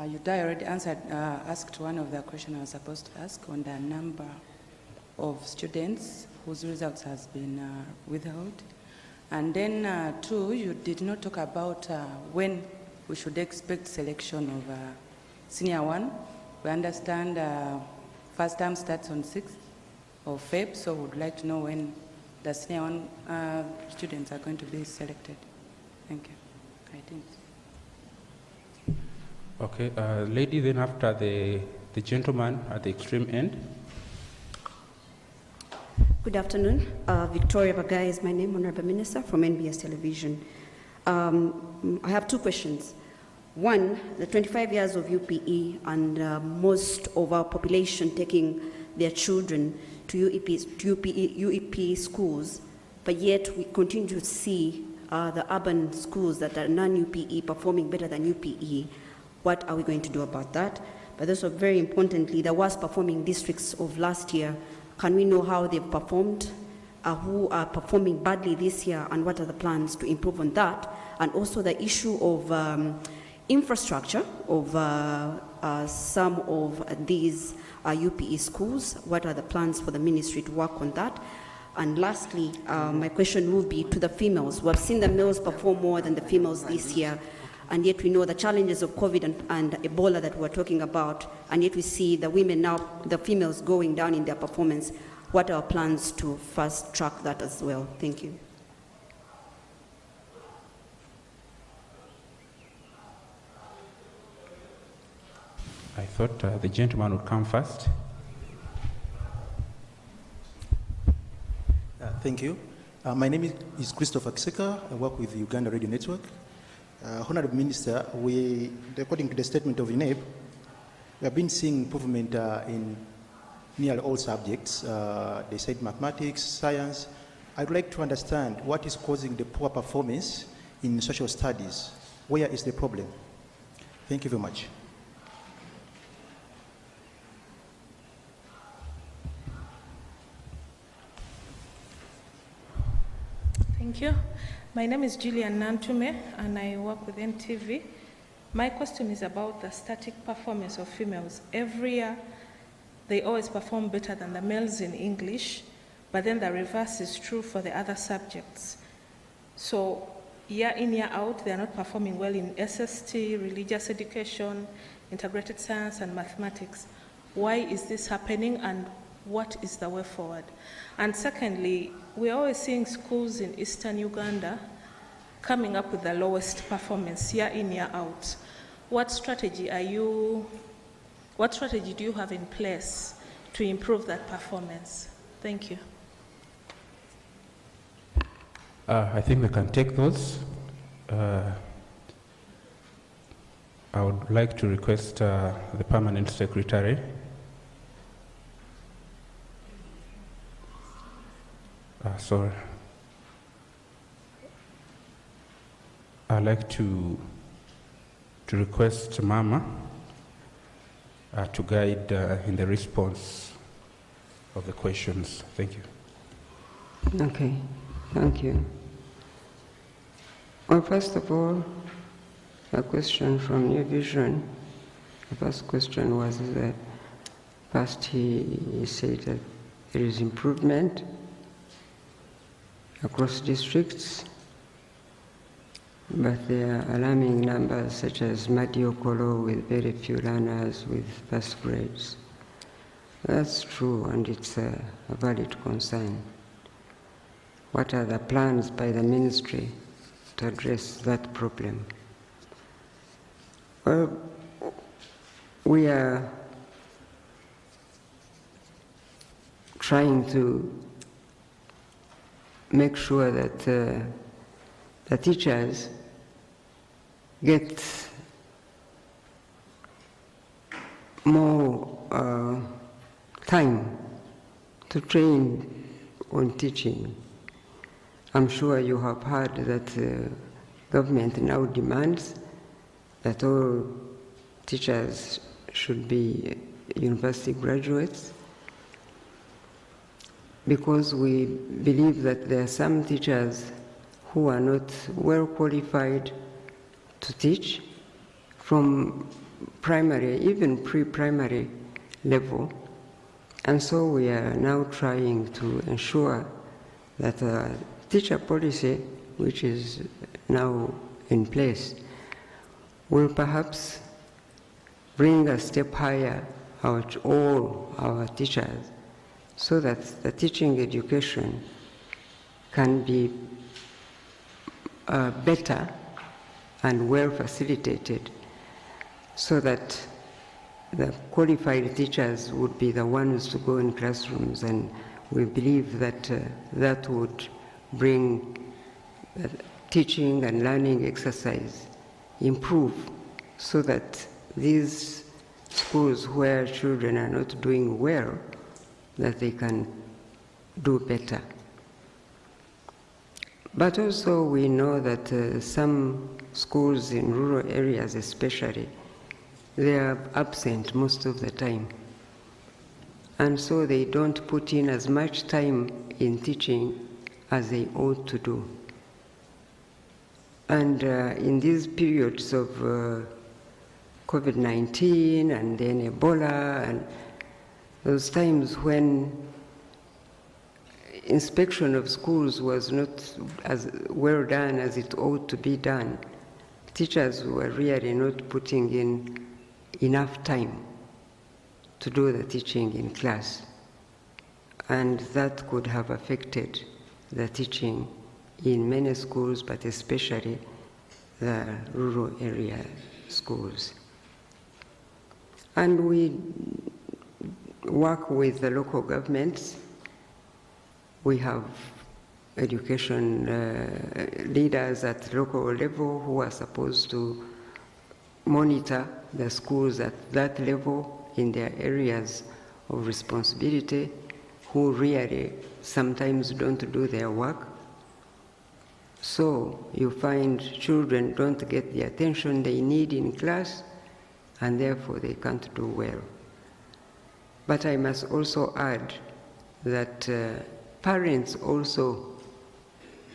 You already asked one of the questions I was supposed to ask on the number of students whose results has been withheld. And then, two, you did not talk about when we should expect selection of senior one. We understand first term starts on 6th of Feb, so we'd like to know when the senior one students are going to be selected. Thank you. I think. Okay, lady, then after the gentleman at the extreme end. Good afternoon. Victoria Bagai is my name, Honorable Minister from NBS Television. I have two questions. One, the 25 years of UPE and most of our population taking their children to UEP schools, but yet we continue to see the urban schools that are non-UPE performing better than UPE. What are we going to do about that? But also very importantly, the worst performing districts of last year, can we know how they've performed, who are performing badly this year, and what are the plans to improve on that? And also the issue of infrastructure of some of these UPE schools. What are the plans for the ministry to work on that? And lastly, my question will be to the females. We have seen the males perform more than the females this year, and yet we know the challenges of COVID and Ebola that we're talking about, and yet we see the women now, the females going down in their performance. What are our plans to fast track that as well? Thank you. I thought the gentleman would come first. Thank you. My name is Christopher Kiseka. I work with the Uganda Radio Network. Honorable Minister, according to the statement of UNEb, we have been seeing improvement in nearly all subjects. They said mathematics, science. I'd like to understand what is causing the poor performance in social studies. Where is the problem? Thank you very much. Thank you. My name is Julian Nantume, and I work with NTV. My question is about the static performance of females. Every year, they always perform better than the males in English, but then the reverse is true for the other subjects. So year in, year out, they are not performing well in SST, religious education, integrated science, and mathematics. Why is this happening, and what is the way forward? And secondly, we're always seeing schools in eastern Uganda coming up with the lowest performance year in, year out. What strategy do you have in place to improve that performance? Thank you. I think we can take those. I would like to request the Permanent Secretary. Sorry. I'd like to request Mama to guide in the response of the questions. Thank you. Okay, thank you. Well, first of all, a question from New Vision. The first question was that first he said that there is improvement across districts, but there are alarming numbers such as Madiokolo with very few learners with first grades. That's true, and it's a valid concern. What are the plans by the ministry to address that problem? Well, we are trying to make sure that the teachers get more time to train on teaching. I'm sure you have heard that the government now demands that all teachers should be university graduates, because we believe that there are some teachers who are not well qualified to teach from primary, even pre-primary level. And so we are now trying to ensure that teacher policy which is now in place, will perhaps bring a step higher all our teachers, so that the teaching education can be better and well facilitated, so that the qualified teachers would be the ones to go in classrooms, and we believe that that would bring teaching and learning exercise improve, so that these schools where children are not doing well, that they can do better. But also we know that some schools in rural areas especially, they are absent most of the time. And so they don't put in as much time in teaching as they ought to do. And in these periods of COVID-19 and then Ebola, and those times when inspection of schools was not as well done as it ought to be done, teachers were really not putting in enough time to do the teaching in class. And that could have affected the teaching in many schools, but especially the rural area schools. And we work with the local governments. We have education leaders at local level who are supposed to monitor the schools at that level in their areas of responsibility, who really sometimes don't do their work. So you find children don't get the attention they need in class, and therefore they can't do well. But I must also add that parents also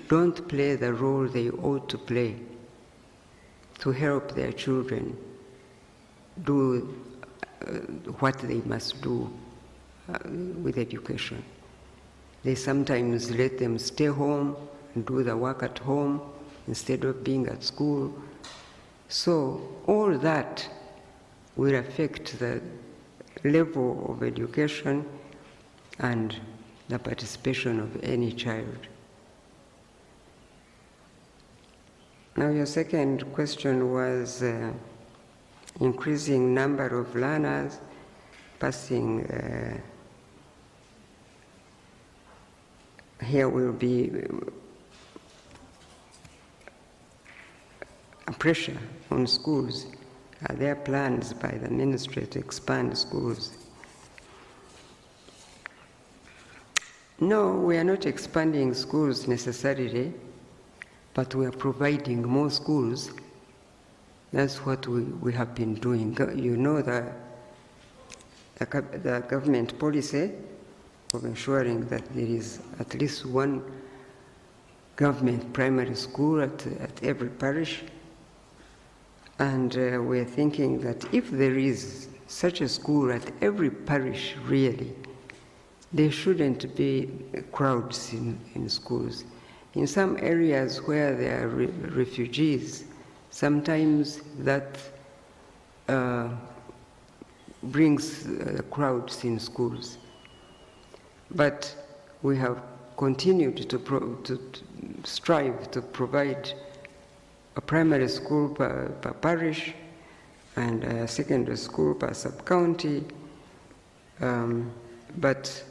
don't play the role they ought to play to help their children do what they must do with education. They sometimes let them stay home and do the work at home instead of being at school. So all that will affect the level of education and the participation of any child. Now your second question was increasing number of learners passing. Here will be a pressure on schools. Are there plans by the ministry to expand schools? No, we are not expanding schools necessarily, but we are providing more schools. That's what we have been doing. You know the government policy of ensuring that there is at least one government primary school at every parish. And we're thinking that if there is such a school at every parish, really, there shouldn't be crowds in schools. In some areas where there are refugees, sometimes that brings crowds in schools. But we have continued to strive to provide a primary school per parish and a secondary school per sub-county. But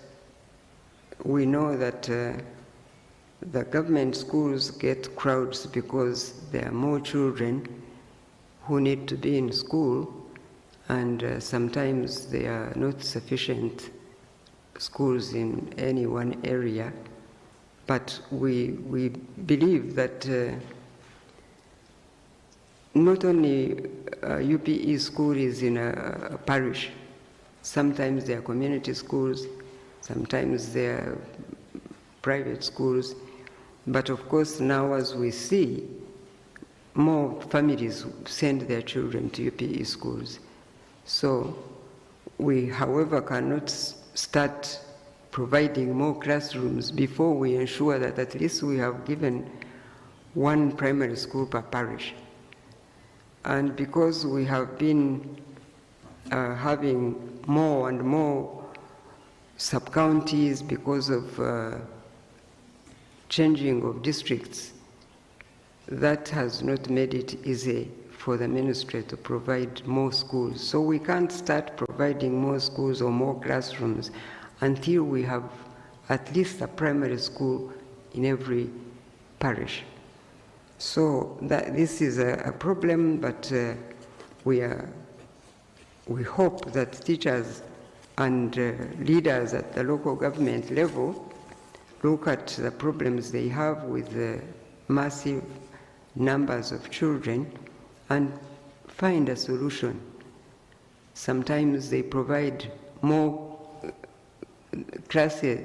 we know that the government schools get crowds because there are more children who need to be in school, and sometimes there are not sufficient schools in any one area. But we believe that not only UPE school is in a parish, sometimes they are community schools, sometimes they are private schools, but of course now as we see, more families send their children to UPE schools. So we, however, cannot start providing more classrooms before we ensure that at least we have given one primary school per parish. And because we have been having more and more sub-counties because of changing of districts, that has not made it easy for the ministry to provide more schools. So we can't start providing more schools or more classrooms until we have at least a primary school in every parish. So this is a problem, but we hope that teachers and leaders at the local government level look at the problems they have with the massive numbers of children and find a solution. Sometimes they provide more classes